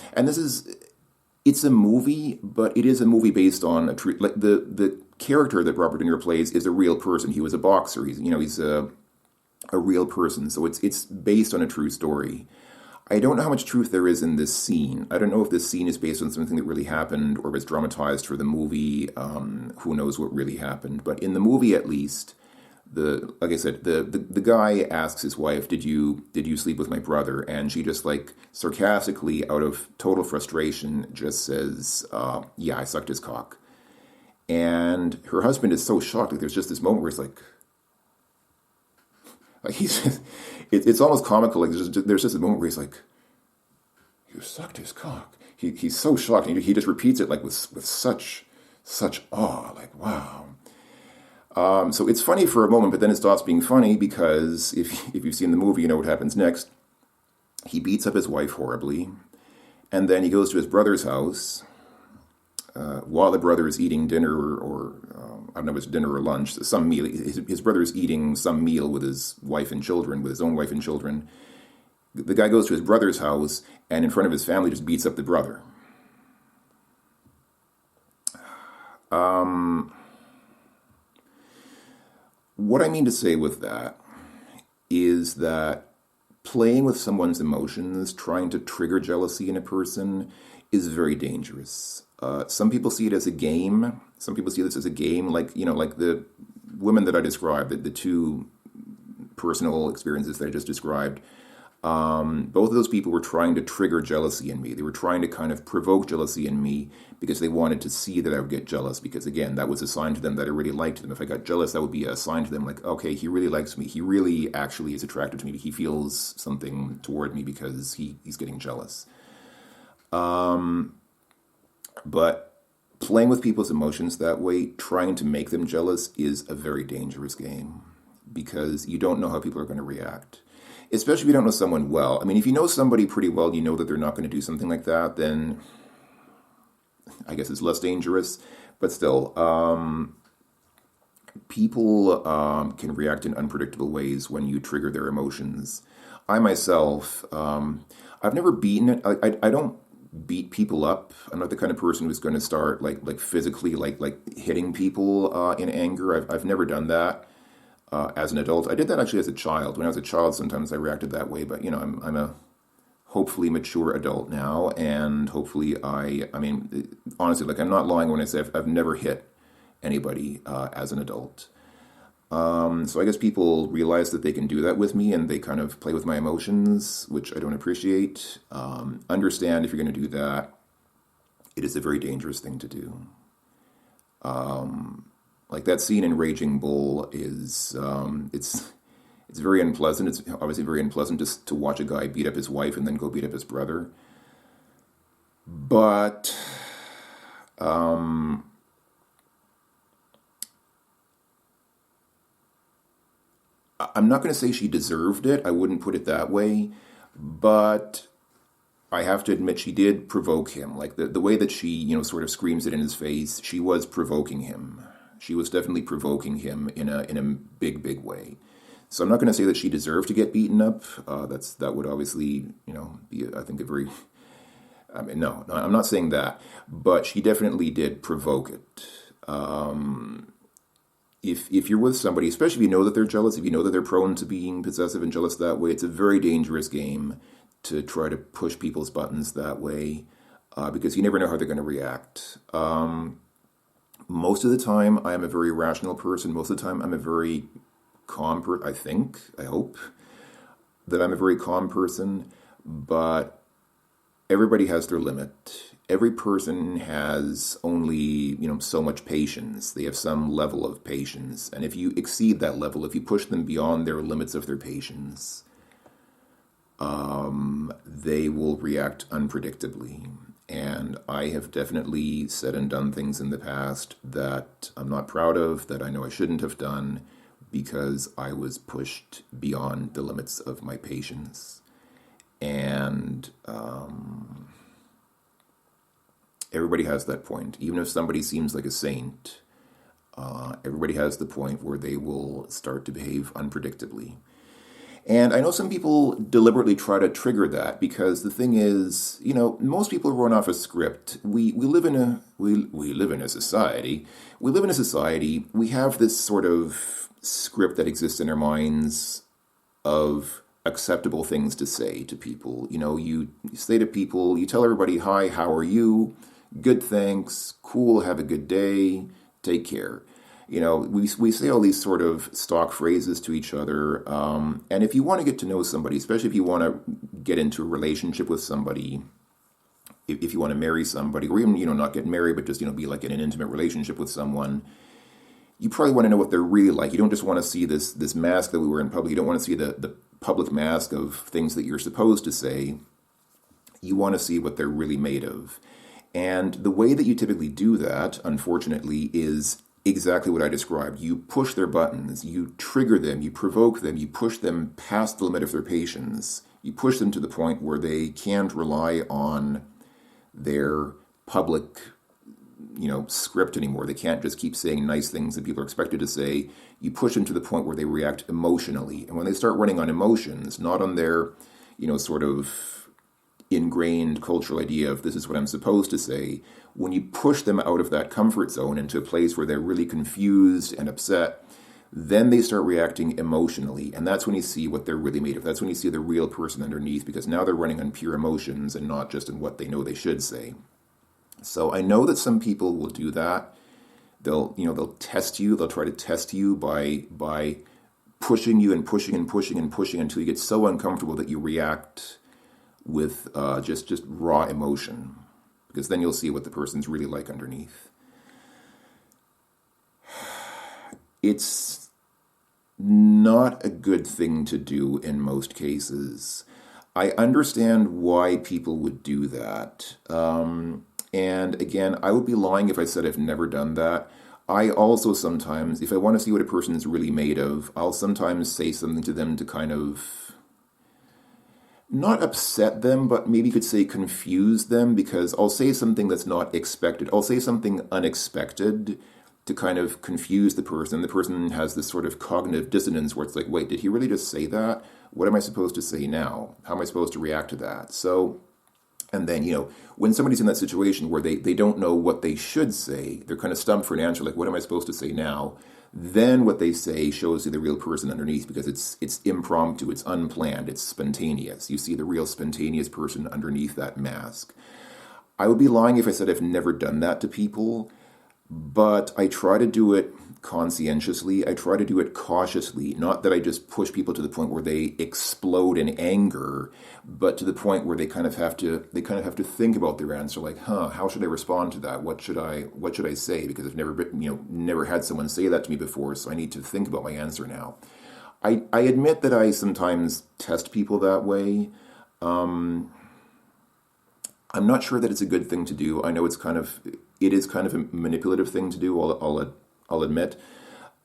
it's a movie, but it is a movie based on a true, like the character that Robert De Niro plays is a real person. He was a boxer. He's a real person. So it's based on a true story. I don't know how much truth there is in this scene. I don't know if this scene is based on something that really happened or was dramatized for the movie. Who knows what really happened? But in the movie, at least, like I said, the guy asks his wife, "Did you sleep with my brother?" And she just sarcastically, out of total frustration, just says, "Yeah, I sucked his cock." And her husband is so shocked. Like there's just this moment where he's like he's. It's almost comical. Like there's just a moment where he's like, "You sucked his cock." He's so shocked. And he just repeats it with such awe. Like, wow. So it's funny for a moment, but then it stops being funny because if you've seen the movie, you know what happens next. He beats up his wife horribly, and then he goes to his brother's house while the brother is eating dinner or I don't know if it's dinner or lunch, some meal. His brother is eating some meal with his wife and children, with his own wife and children. The guy goes to his brother's house and in front of his family just beats up the brother. What I mean to say with that is that playing with someone's emotions, trying to trigger jealousy in a person, is very dangerous. Some people see it as a game. Some people see this as a game, like the women that I described, the two personal experiences that I just described. Both of those people were trying to trigger jealousy in me. They were trying to kind of provoke jealousy in me because they wanted to see that I would get jealous, because, again, that was a sign to them that I really liked them. If I got jealous, that would be a sign to them like, okay, he really likes me. He really actually is attracted to me. He feels something toward me because he's getting jealous. Um, but playing with people's emotions that way, trying to make them jealous, is a very dangerous game because you don't know how people are going to react. Especially if you don't know someone well. I mean, if you know somebody pretty well, you know that they're not going to do something like that, then I guess it's less dangerous. But still, people can react in unpredictable ways when you trigger their emotions. I myself, I've never beaten it. I don't beat people up. I'm not the kind of person who's going to start like physically like hitting people in anger. I've never done that as an adult. I did that actually as a child. When I was a child, sometimes I reacted that way. But I'm a hopefully mature adult now, and hopefully I mean, honestly, like I'm not lying when I say I've never hit anybody as an adult. So I guess people realize that they can do that with me, and they kind of play with my emotions, which I don't appreciate. Understand if you're going to do that, it is a very dangerous thing to do. Like that scene in Raging Bull is it's very unpleasant. It's obviously very unpleasant to watch a guy beat up his wife and then go beat up his brother. But I'm not going to say she deserved it. I wouldn't put it that way. But I have to admit she did provoke him. Like the way that she, sort of screams it in his face, she was provoking him. She was definitely provoking him in a big, big way. So I'm not going to say that she deserved to get beaten up. That would obviously, be I think a very. I mean, no, I'm not saying that, but she definitely did provoke it. If you're with somebody, especially if you know that they're jealous, if you know that they're prone to being possessive and jealous that way, it's a very dangerous game to try to push people's buttons that way, because you never know how they're going to react. Most of the time, I am a very rational person. Most of the time, I'm a very calm person. I hope that I'm a very calm person, but everybody has their limit. Every person has only, so much patience. They have some level of patience. And if you exceed that level, if you push them beyond their limits of their patience, they will react unpredictably. And I have definitely said and done things in the past that I'm not proud of, that I know I shouldn't have done, because I was pushed beyond the limits of my patience. And everybody has that point. Even if somebody seems like a saint, everybody has the point where they will start to behave unpredictably. And I know some people deliberately try to trigger that, because the thing is, most people run off a script. We live in a society. We live in a society. We have this sort of script that exists in our minds of acceptable things to say to people. You say to people, you tell everybody, "Hi, how are you? Good, thanks. Cool, have a good day. Take care." We say all these sort of stock phrases to each other. And if you want to get to know somebody, especially if you want to get into a relationship with somebody, if you want to marry somebody, or even, not get married, but just, be like in an intimate relationship with someone, you probably want to know what they're really like. You don't just want to see this mask that we wear in public. You don't want to see the public mask of things that you're supposed to say. You want to see what they're really made of. And the way that you typically do that, unfortunately, is exactly what I described. You push their buttons, you trigger them, you provoke them, you push them past the limit of their patience. You push them to the point where they can't rely on their public, script anymore. They can't just keep saying nice things that people are expected to say. You push them to the point where they react emotionally. And when they start running on emotions, not on their, sort of ingrained cultural idea of this is what I'm supposed to say, when you push them out of that comfort zone into a place where they're really confused and upset, then they start reacting emotionally. And that's when you see what they're really made of. That's when you see the real person underneath, because now they're running on pure emotions and not just on what they know they should say. So I know that some people will do that. They'll test you. They'll try to test you by pushing you and pushing and pushing and pushing until you get so uncomfortable that you react with just raw emotion, because then you'll see what the person's really like underneath. It's not a good thing to do in most cases. I understand why people would do that. And again, I would be lying if I said I've never done that. I also sometimes, if I want to see what a person is really made of, I'll sometimes say something to them to kind of not upset them, but maybe you could say confuse them, because I'll say something that's not expected. I'll say something unexpected to kind of confuse the person. The person has this sort of cognitive dissonance where it's like, wait, did he really just say that? What am I supposed to say now? How am I supposed to react to that? So, and then, when somebody's in that situation where they don't know what they should say, they're kind of stumped for an answer, like, what am I supposed to say now? Then what they say shows you the real person underneath, because it's impromptu, it's unplanned, it's spontaneous. You see the real spontaneous person underneath that mask. I would be lying if I said I've never done that to people, but I try to do it conscientiously. I try to do it cautiously. Not that I just push people to the point where they explode in anger, but to the point where they kind of have to think about their answer, like, how should I respond to that? What should I say? Because I've never had someone say that to me before, so I need to think about my answer now. I admit that I sometimes test people that way. I'm not sure that it's a good thing to do. I know it is kind of a manipulative thing to do. I'll admit,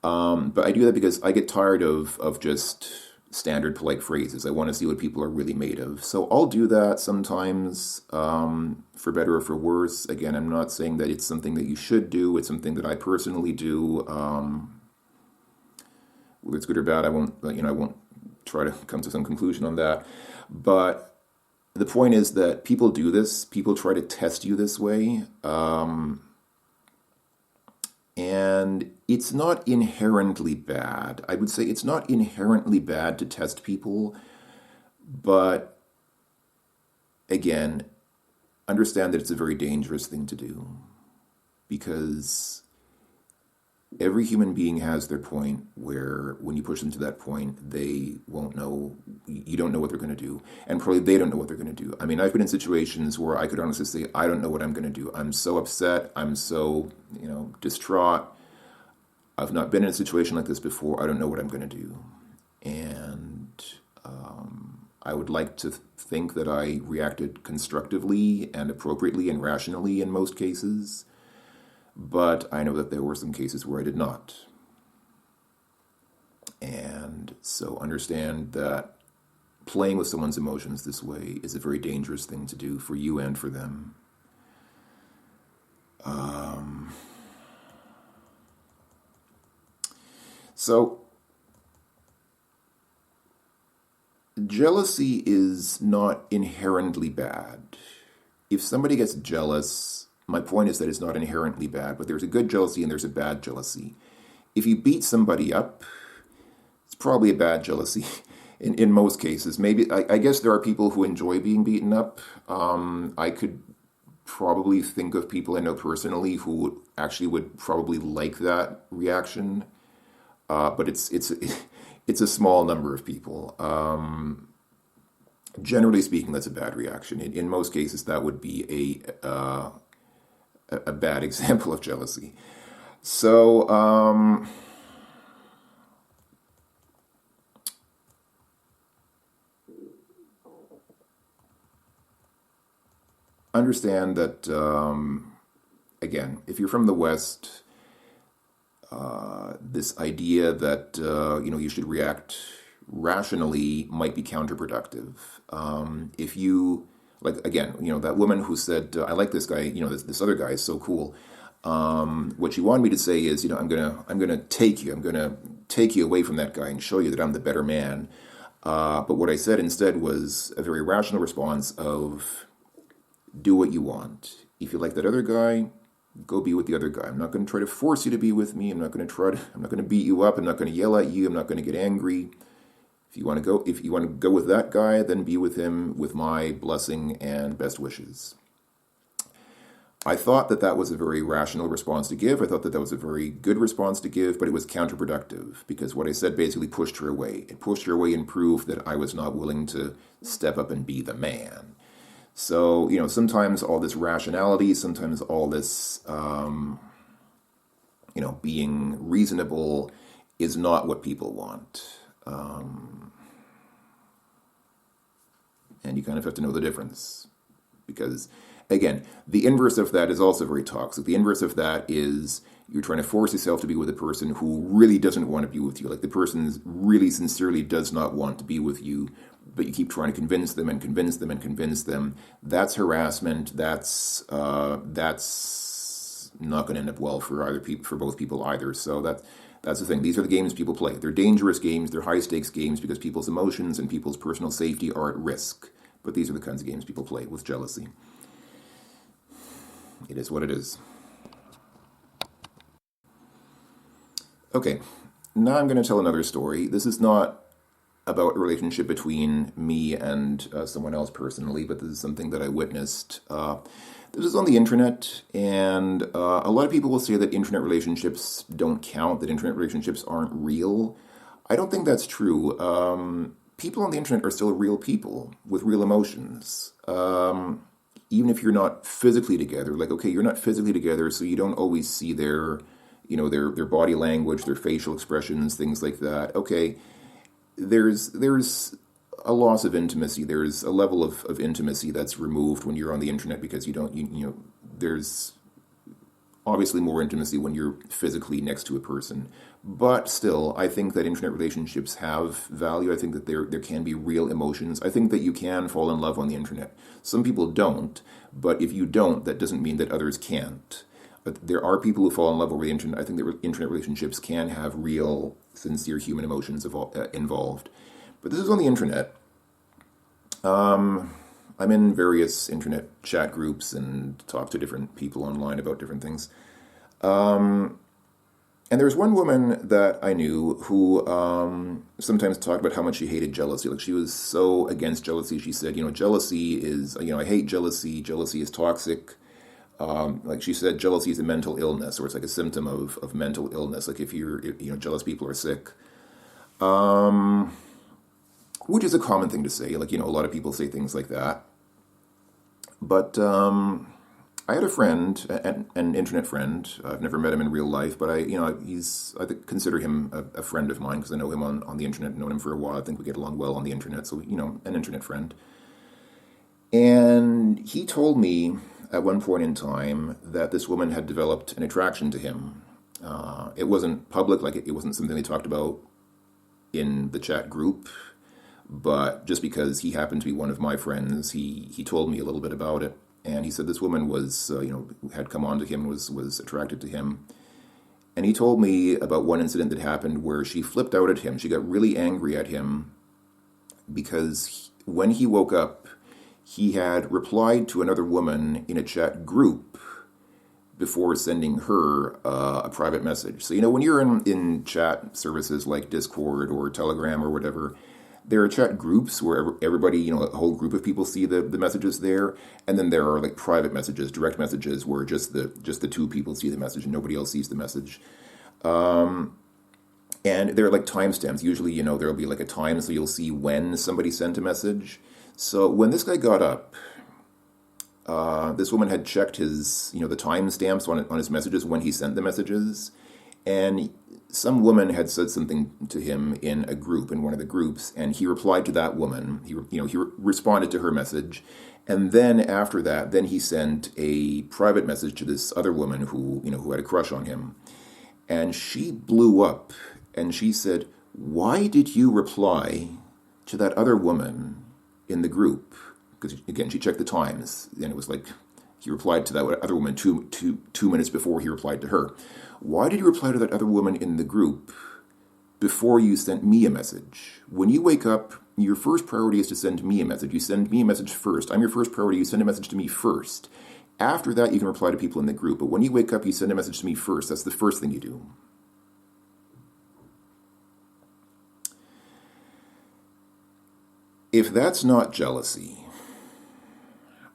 but I do that because I get tired of just standard polite phrases. I want to see what people are really made of. So I'll do that sometimes, for better or for worse. Again, I'm not saying that it's something that you should do. It's something that I personally do. Whether it's good or bad, I won't try to come to some conclusion on that. But the point is that people do this. People try to test you this way. And it's not inherently bad. I would say it's not inherently bad to test people. But again, understand that it's a very dangerous thing to do. Because every human being has their point where when you push them to that point, they won't know, you don't know what they're going to do. And probably they don't know what they're going to do. I mean, I've been in situations where I could honestly say, I don't know what I'm going to do. I'm so upset. I'm so, distraught. I've not been in a situation like this before. I don't know what I'm going to do. And I would like to think that I reacted constructively and appropriately and rationally in most cases. But I know that there were some cases where I did not. And so understand that playing with someone's emotions this way is a very dangerous thing to do for you and for them. So jealousy is not inherently bad. If somebody gets jealous, my point is that it's not inherently bad, but there's a good jealousy and there's a bad jealousy. If you beat somebody up, it's probably a bad jealousy in most cases. Maybe, I guess there are people who enjoy being beaten up. I could probably think of people I know personally who actually would probably like that reaction, but it's a small number of people. Generally speaking, that's a bad reaction. In most cases, that would be a bad example of jealousy. So, understand that, again, if you're from the West, this idea that, you should react rationally might be counterproductive. If you, like, again, that woman who said, I like this guy, this other guy is so cool. What she wanted me to say is, I'm gonna take you away from that guy and show you that I'm the better man. But what I said instead was a very rational response of, do what you want. If you like that other guy, go be with the other guy. I'm not going to try to force you to be with me. I'm not going to beat you up. I'm not going to yell at you. I'm not going to get angry. If you want to go with that guy, then be with him with my blessing and best wishes. I thought that was a very rational response to give. I thought that was a very good response to give, but it was counterproductive because what I said basically pushed her away. It pushed her away and proved that I was not willing to step up and be the man. So, sometimes all this rationality, sometimes all this, being reasonable is not what people want. And you kind of have to know the difference. Because, again, the inverse of that is also very toxic. The inverse of that is you're trying to force yourself to be with a person who really doesn't want to be with you. Like the person really sincerely does not want to be with you, but you keep trying to convince them and convince them and convince them. That's harassment. That's not going to end up well for either people, for both people either. So that's the thing. These are the games people play. They're dangerous games. They're high stakes games because people's emotions and people's personal safety are at risk. But these are the kinds of games people play with jealousy. It is what it is. Okay, now I'm going to tell another story. This is not about a relationship between me and someone else personally, but this is something that I witnessed. This is on the internet, and a lot of people will say that internet relationships don't count, that internet relationships aren't real. I don't think that's true. People on the internet are still real people with real emotions. Even if you're not physically together, like, okay, you're not physically together, so you don't always see their body language, their facial expressions, things like that. Okay, there's a loss of intimacy. There's a level of intimacy that's removed when you're on the internet because there's obviously more intimacy when you're physically next to a person. But still, I think that internet relationships have value. I think that there can be real emotions. I think that you can fall in love on the internet. Some people don't, but if you don't, that doesn't mean that others can't. But there are people who fall in love over the internet. I think that internet relationships can have real, sincere human emotions involved. But this is on the internet. I'm in various internet chat groups and talk to different people online about different things. And there was one woman that I knew who sometimes talked about how much she hated jealousy. Like, she was so against jealousy. She said, jealousy is, I hate jealousy. Jealousy is toxic. Like she said, jealousy is a mental illness, or it's like a symptom of mental illness. Like if jealous people are sick. Which is a common thing to say. Like, a lot of people say things like that. But I had a friend, an internet friend. I've never met him in real life, but I consider him a friend of mine because I know him on the internet, known him for a while. I think we get along well on the internet, so, an internet friend. And he told me at one point in time that this woman had developed an attraction to him. It wasn't public, like it wasn't something they talked about in the chat group, but just because he happened to be one of my friends, he told me a little bit about it. And he said this woman was, had come on to him, was attracted to him. And he told me about one incident that happened where she flipped out at him. She got really angry at him because when he woke up, he had replied to another woman in a chat group before sending her a private message. So, when you're in chat services like Discord or Telegram or whatever, there are chat groups where everybody, a whole group of people see the messages there, and then there are like private messages, direct messages, where just the two people see the message and nobody else sees the message. And there are like timestamps. Usually, there'll be like a time, so you'll see when somebody sent a message. So when this guy got up, this woman had checked his, the timestamps on his messages when he sent the messages, and some woman had said something to him in a group, in one of the groups, and he replied to that woman. He responded to her message, and then after that, then he sent a private message to this other woman who had a crush on him, and she blew up, and she said, "Why did you reply to that other woman in the group?" Because again, she checked the times, and it was like he replied to that other woman two minutes before he replied to her. Why did you reply to that other woman in the group before you sent me a message? When you wake up, your first priority is to send me a message. You send me a message first. I'm your first priority. You send a message to me first. After that, you can reply to people in the group. But when you wake up, you send a message to me first. That's the first thing you do. If that's not jealousy,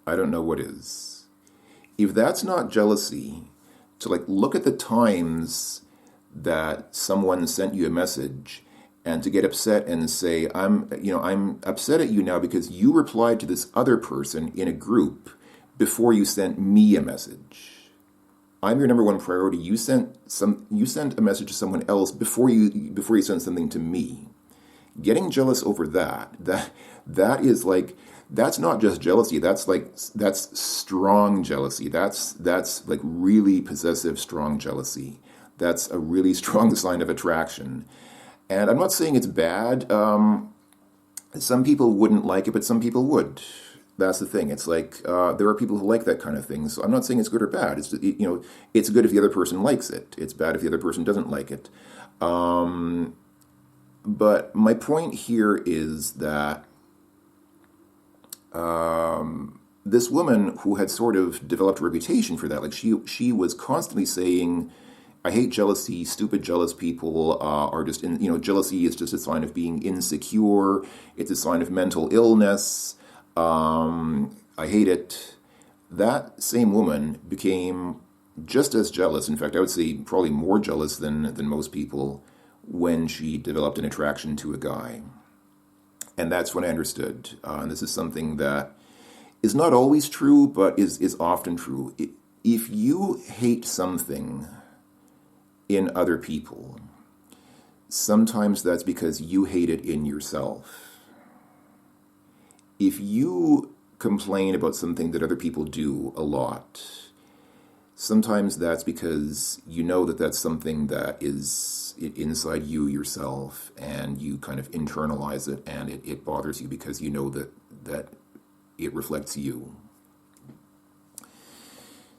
I don't know what is. If that's not jealousy, to look at the times that someone sent you a message and to get upset and say, I'm upset at you now because you replied to this other person in a group before you sent me a message. I'm your number one priority. You sent a message to someone else before you sent something to me. Getting jealous over that is like That's not just jealousy. That's strong jealousy. That's like really possessive, strong jealousy. That's a really strong sign of attraction. And I'm not saying it's bad. Some people wouldn't like it, but some people would. That's the thing. It's like there are people who like that kind of thing. So I'm not saying it's good or bad. It's good if the other person likes it. It's bad if the other person doesn't like it. But my point here is that this woman who had sort of developed a reputation for that, like she was constantly saying, "I hate jealousy. Stupid jealous people are just jealousy is just a sign of being insecure. It's a sign of mental illness. I hate it." That same woman became just as jealous. In fact, I would say probably more jealous than most people when she developed an attraction to a guy. And that's when I understood. And this is something that is not always true, but is often true. If you hate something in other people, sometimes that's because you hate it in yourself. If you complain about something that other people do a lot, sometimes that's because you know that that's something that is inside you yourself, and you kind of internalize it, and it bothers you because you know that it reflects you.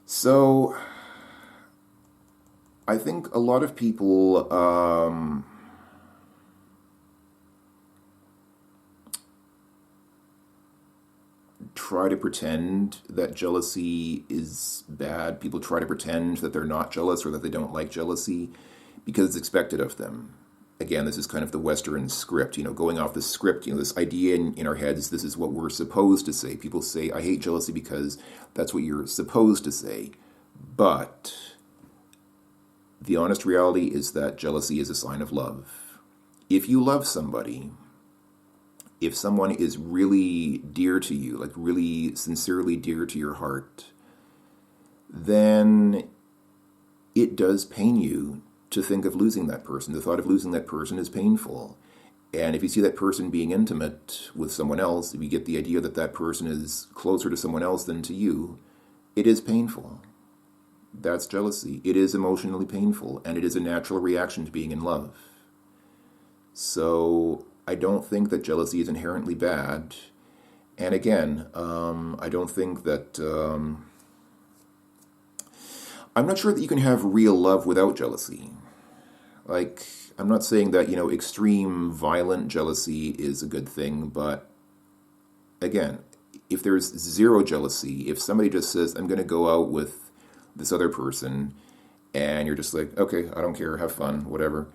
So I think a lot of people try to pretend that jealousy is bad. People try to pretend that they're not jealous or that they don't like jealousy because it's expected of them. Again, this is kind of the Western script, going off the script, this idea in our heads, this is what we're supposed to say. People say, "I hate jealousy," because that's what you're supposed to say. But the honest reality is that jealousy is a sign of love. If you love somebody, if someone is really dear to you, like really sincerely dear to your heart, then it does pain you to think of losing that person. The thought of losing that person is painful. And if you see that person being intimate with someone else, if you get the idea that that person is closer to someone else than to you, it is painful. That's jealousy. It is emotionally painful, and it is a natural reaction to being in love. So I don't think that jealousy is inherently bad. And again, I don't think that... I'm not sure that you can have real love without jealousy. Like, I'm not saying that, extreme violent jealousy is a good thing, but again, if there's zero jealousy, if somebody just says, "I'm going to go out with this other person," and you're just like, "Okay, I don't care, have fun, whatever,"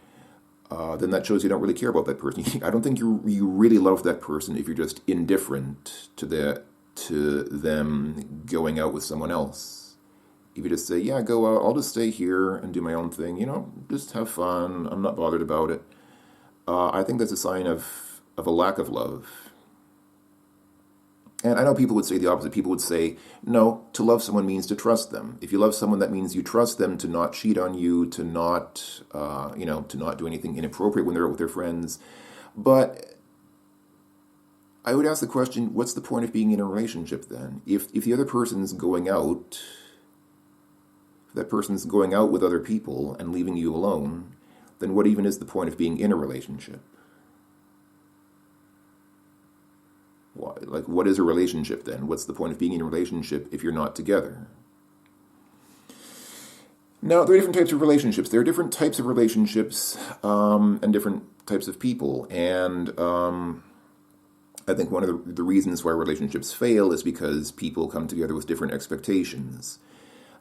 then that shows you don't really care about that person. I don't think you really love that person if you're just indifferent to them going out with someone else. If you just say, "Yeah, go out, I'll just stay here and do my own thing, just have fun, I'm not bothered about it," I think that's a sign of a lack of love. And I know people would say the opposite. People would say, no, to love someone means to trust them. If you love someone, that means you trust them to not cheat on you, to not, to not do anything inappropriate when they're out with their friends. But I would ask the question, what's the point of being in a relationship then? If the other person's going out, that person's going out with other people and leaving you alone, then what even is the point of being in a relationship? What is a relationship then? What's the point of being in a relationship if you're not together? Now, there are different types of relationships. There are different types of relationships and different types of people. And I think one of the reasons why relationships fail is because people come together with different expectations.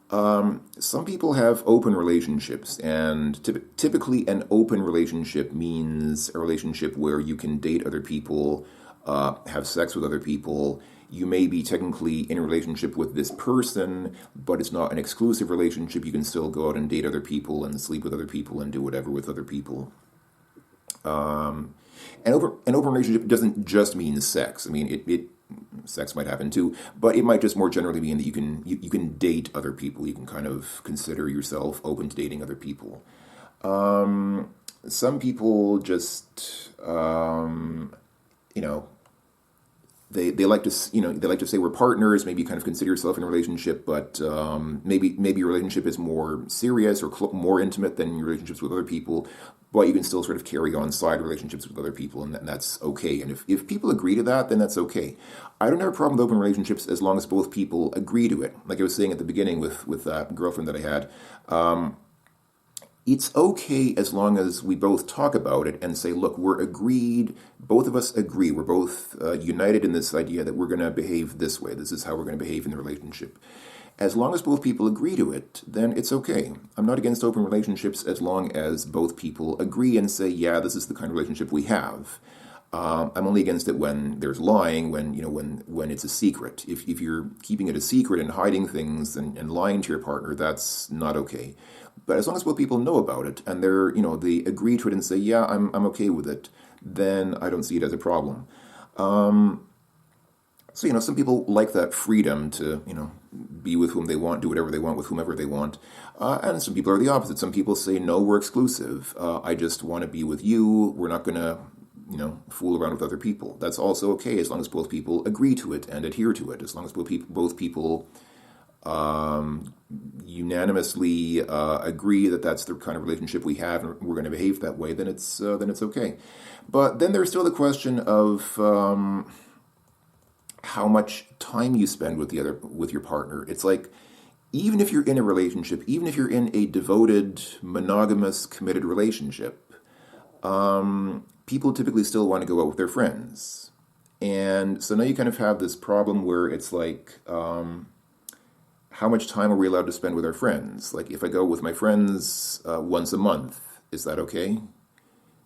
Some people have open relationships, and typically an open relationship means a relationship where you can date other people, have sex with other people. You may be technically in a relationship with this person, but it's not an exclusive relationship. You can still go out and date other people and sleep with other people and do whatever with other people. An open relationship doesn't just mean sex. I mean, sex might happen too, but it might just more generally mean that you can date other people. You can kind of consider yourself open to dating other people. Some people just, they like to they like to say we're partners. Maybe you kind of consider yourself in a relationship, but maybe your relationship is more serious or more intimate than your relationships with other people. But you can still sort of carry on side relationships with other people, and that's okay. And if people agree to that, then that's okay. I don't have a problem with open relationships as long as both people agree to it. Like I was saying at the beginning with that girlfriend that I had. It's okay as long as we both talk about it and say, look, we're agreed, both of us agree, we're both united in this idea that we're going to behave this way, this is how we're going to behave in the relationship. As long as both people agree to it, then it's okay. I'm not against open relationships as long as both people agree and say, yeah, this is the kind of relationship we have. I'm only against it when there's lying, when it's a secret. If you're keeping it a secret and hiding things and lying to your partner, that's not okay. But as long as both people know about it and they agree to it and say, yeah, I'm okay with it, then I don't see it as a problem. So, some people like that freedom to, be with whom they want, do whatever they want with whomever they want. And some people are the opposite. Some people say, no, we're exclusive. I just want to be with you. We're not going to, fool around with other people. That's also okay as long as both people agree to it and adhere to it. As long as both people unanimously agree that that's the kind of relationship we have and we're going to behave that way, then it's okay. But then there's still the question of how much time you spend with your partner. It's like, even if you're in a relationship, even if you're in a devoted, monogamous, committed relationship, people typically still want to go out with their friends. And so now you kind of have this problem where it's like, how much time are we allowed to spend with our friends? Like, if I go with my friends once a month, is that okay?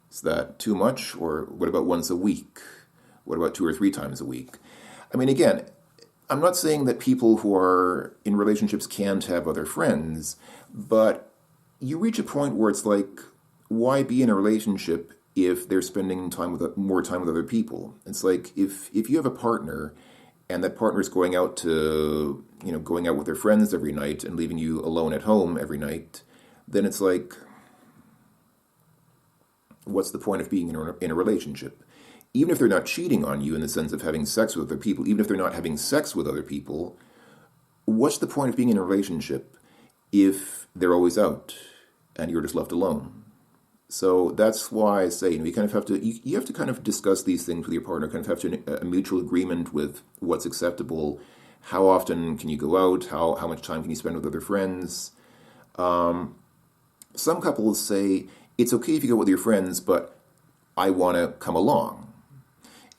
Is that too much? Or what about once a week? What about 2 or 3 times a week? I mean, again, I'm not saying that people who are in relationships can't have other friends, but you reach a point where it's like, why be in a relationship if they're spending more time with other people? It's like, if you have a partner and that partner's going out with their friends every night and leaving you alone at home every night, then it's like, what's the point of being in a relationship? Even if they're not cheating on you in the sense of having sex with other people, even if they're not having sex with other people, what's the point of being in a relationship if they're always out and you're just left alone? So that's why I say, you kind of have to you have to kind of discuss these things with your partner, kind of have to a mutual agreement with what's acceptable. How often can you go out? How much time can you spend with other friends? Some couples say, it's okay if you go with your friends, but I want to come along.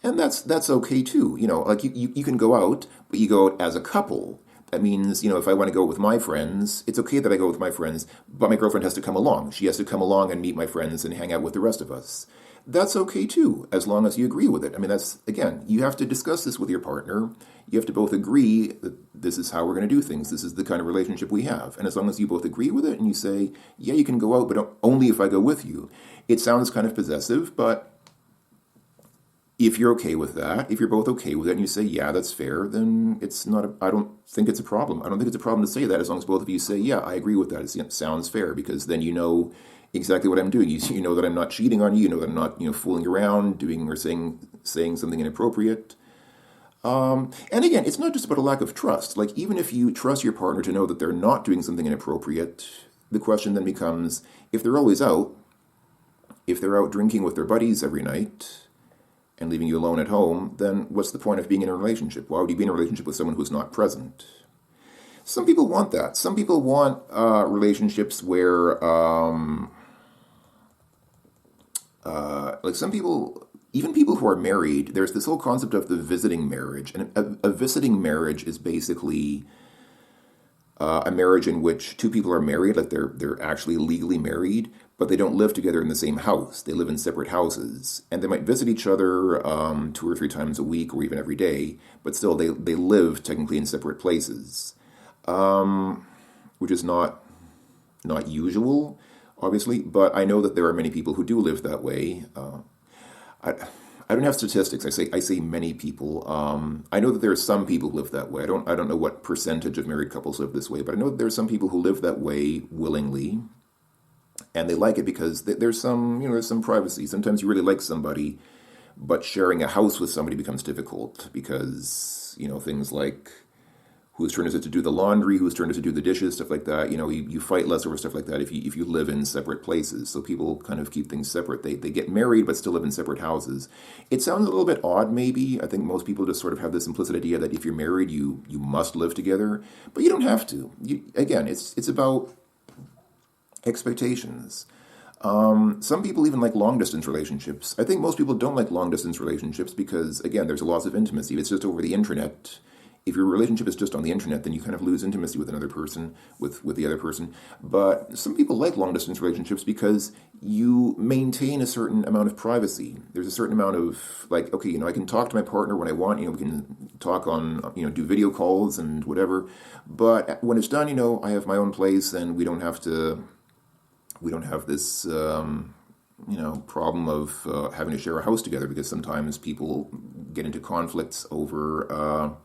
And that's okay too. Like you can go out, but you go out as a couple. That means, if I want to go with my friends, it's okay that I go with my friends, but my girlfriend has to come along. She has to come along and meet my friends and hang out with the rest of us. That's okay too, as long as you agree with it. I mean, again, you have to discuss this with your partner. You have to both agree that this is how we're going to do things. This is the kind of relationship we have. And as long as you both agree with it and you say, yeah, you can go out, but only if I go with you. It sounds kind of possessive, but if you're okay with that, if you're both okay with it and you say, yeah, that's fair, then I don't think it's a problem. I don't think it's a problem to say that as long as both of you say, yeah, I agree with that. It sounds fair, because then you know exactly what I'm doing. You know that I'm not cheating on you. You know that I'm not fooling around, doing or saying something inappropriate. And again, it's not just about a lack of trust. Like, even if you trust your partner to know that they're not doing something inappropriate, the question then becomes, if they're always out, if they're out drinking with their buddies every night and leaving you alone at home, then what's the point of being in a relationship? Why would you be in a relationship with someone who's not present? Some people want that. Some people want relationships where, like some people, even people who are married, there's this whole concept of the visiting marriage. And a visiting marriage is basically a marriage in which two people are married, like they're actually legally married, but they don't live together in the same house. They live in separate houses, and they might visit each other 2 or 3 times a week or even every day, but still they live technically in separate places, which is not usual, obviously, but I know that there are many people who do live that way. I don't have statistics. I say many people. I know that there are some people who live that way. I don't know what percentage of married couples live this way, but I know that there are some people who live that way willingly, and they like it because there's some privacy. Sometimes you really like somebody, But sharing a house with somebody becomes difficult because, things like whose turn is it to do the laundry, whose turn is it to do the dishes, stuff like that. You fight less over stuff like that if you live in separate places. So people kind of keep things separate. They get married but still live in separate houses. It sounds a little bit odd, maybe. I think most people just sort of have this implicit idea that if you're married, you must live together, but you don't have to. Again, it's about expectations. Some people even like long distance relationships. I think most people don't like long distance relationships because, again, there's a loss of intimacy. It's just over the internet. If your relationship is just on the internet, then you kind of lose intimacy with another person, with the other person. But some people like long distance relationships because you maintain a certain amount of privacy. There's a certain amount of, like, okay, I can talk to my partner when I want, we can talk on, do video calls and whatever. But when it's done, I have my own place and we don't have this, problem of having to share a house together because sometimes people get into conflicts over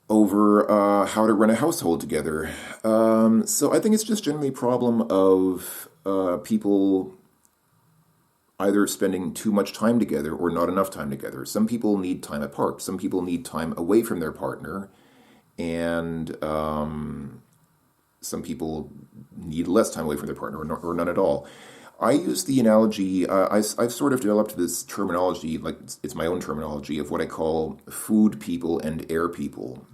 how to run a household together. So I think it's just generally a problem of people either spending too much time together or not enough time together. Some people need time apart. Some people need time away from their partner. And some people need less time away from their partner or none at all. I use the analogy, I've sort of developed this terminology, like it's my own terminology, of what I call food people and air people.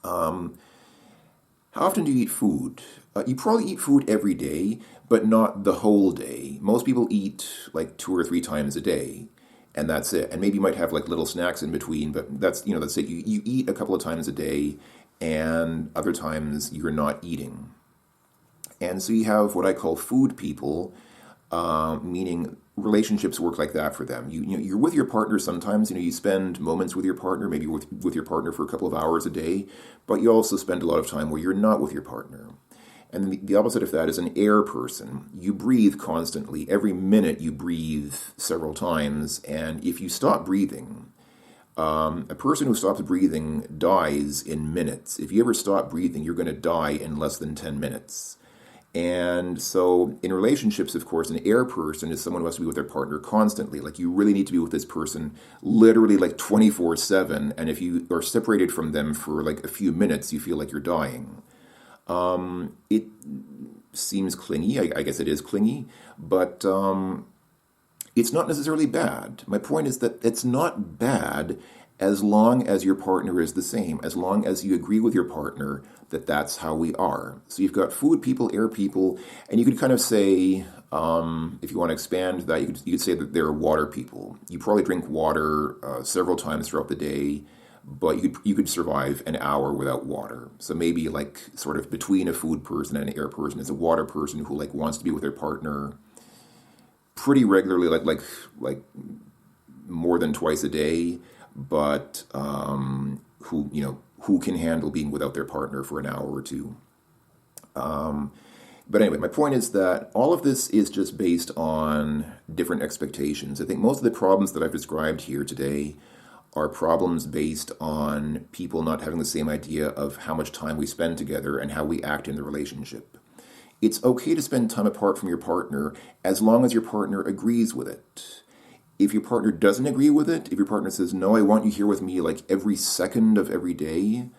How often do you eat food? You probably eat food every day, but not the whole day. Most people eat like 2 or 3 times a day, and that's it. And maybe you might have like little snacks in between, but that's it. You eat a couple of times a day, and other times you're not eating. And so you have what I call food people, meaning relationships work like that for them. You're with your partner sometimes. You spend moments with your partner, maybe with your partner for a couple of hours a day, but you also spend a lot of time where you're not with your partner. And the opposite of that is an air person. You breathe constantly. Every minute you breathe several times, and if you stop breathing, a person who stops breathing dies in minutes. If you ever stop breathing, you're going to die in less than 10 minutes. And so in relationships, of course, an air person is someone who has to be with their partner constantly. Like you really need to be with this person literally like 24/7. And if you are separated from them for like a few minutes, you feel like you're dying. It seems clingy. I guess it is clingy, but it's not necessarily bad. My point is that it's not bad as long as your partner is the same, as long as you agree with your partner that that's how we are. So you've got food people, air people, and you could kind of say, if you want to expand that, you could say that they're water people. You probably drink water several times throughout the day, but you could survive an hour without water. So maybe like sort of between a food person and an air person is a water person who like wants to be with their partner pretty regularly, like more than twice a day, but who can handle being without their partner for an hour or two. But anyway, my point is that all of this is just based on different expectations. I think most of the problems that I've described here today are problems based on people not having the same idea of how much time we spend together and how we act in the relationship. It's okay to spend time apart from your partner as long as your partner agrees with it. If your partner doesn't agree with it, if your partner says, no, I want you here with me like every second of every day,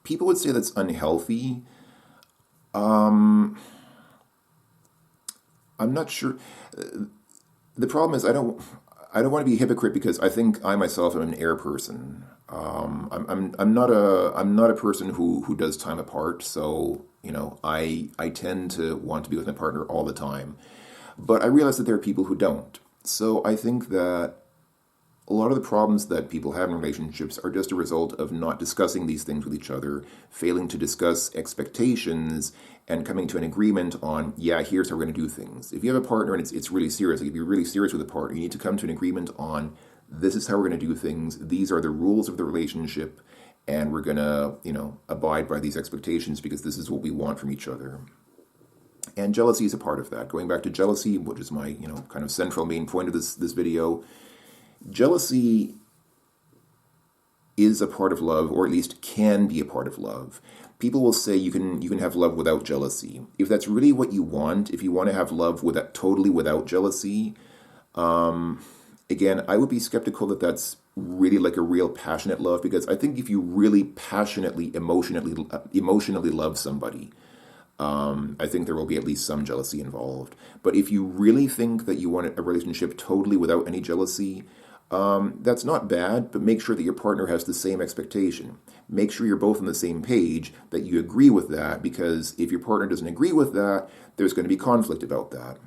people would say that's unhealthy. I'm not sure. The problem is I don't want to be a hypocrite because I think I myself am an air person. I'm not a person who does time apart, so I tend to want to be with my partner all the time. But I realize that there are people who don't. So I think that a lot of the problems that people have in relationships are just a result of not discussing these things with each other, failing to discuss expectations, and coming to an agreement on, yeah, here's how we're going to do things. If you have a partner and it's really serious, like if you're really serious with a partner, you need to come to an agreement on, this is how we're going to do things, these are the rules of the relationship, and we're going to, abide by these expectations because this is what we want from each other. And jealousy is a part of that. Going back to jealousy, which is my, kind of central main point of this video, jealousy is a part of love, or at least can be a part of love. People will say you can have love without jealousy. If that's really what you want, if you want to have love totally without jealousy, again, I would be skeptical that that's really like a real passionate love, because I think if you really passionately, emotionally love somebody, I think there will be at least some jealousy involved. But if you really think that you want a relationship totally without any jealousy, that's not bad, but make sure that your partner has the same expectation. Make sure you're both on the same page, that you agree with that, because if your partner doesn't agree with that, there's going to be conflict about that.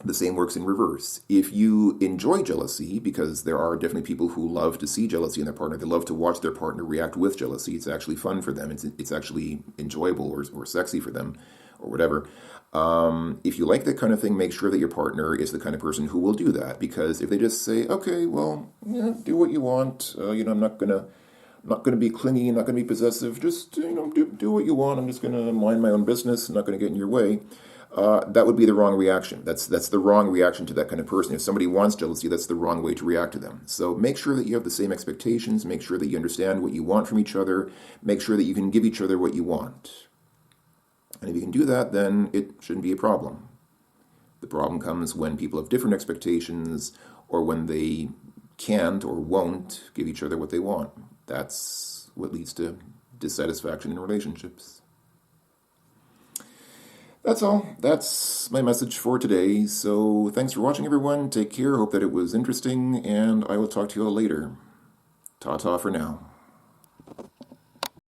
The same works in reverse. If you enjoy jealousy, because there are definitely people who love to see jealousy in their partner, they love to watch their partner react with jealousy. It's actually fun for them. It's actually enjoyable or sexy for them, or whatever. If you like that kind of thing, make sure that your partner is the kind of person who will do that. Because if they just say, "Okay, well, yeah, do what you want. I'm not gonna be clingy. I'm not gonna be possessive. Just do what you want. I'm just gonna mind my own business. I'm not gonna get in your way." That would be the wrong reaction. That's the wrong reaction to that kind of person. If somebody wants jealousy, that's the wrong way to react to them. So make sure that you have the same expectations. Make sure that you understand what you want from each other. Make sure that you can give each other what you want. And if you can do that, then it shouldn't be a problem. The problem comes when people have different expectations, or when they can't or won't give each other what they want. That's what leads to dissatisfaction in relationships. That's all. That's my message for today. So thanks for watching, everyone. Take care. Hope that it was interesting, and I will talk to you all later. Ta-ta for now.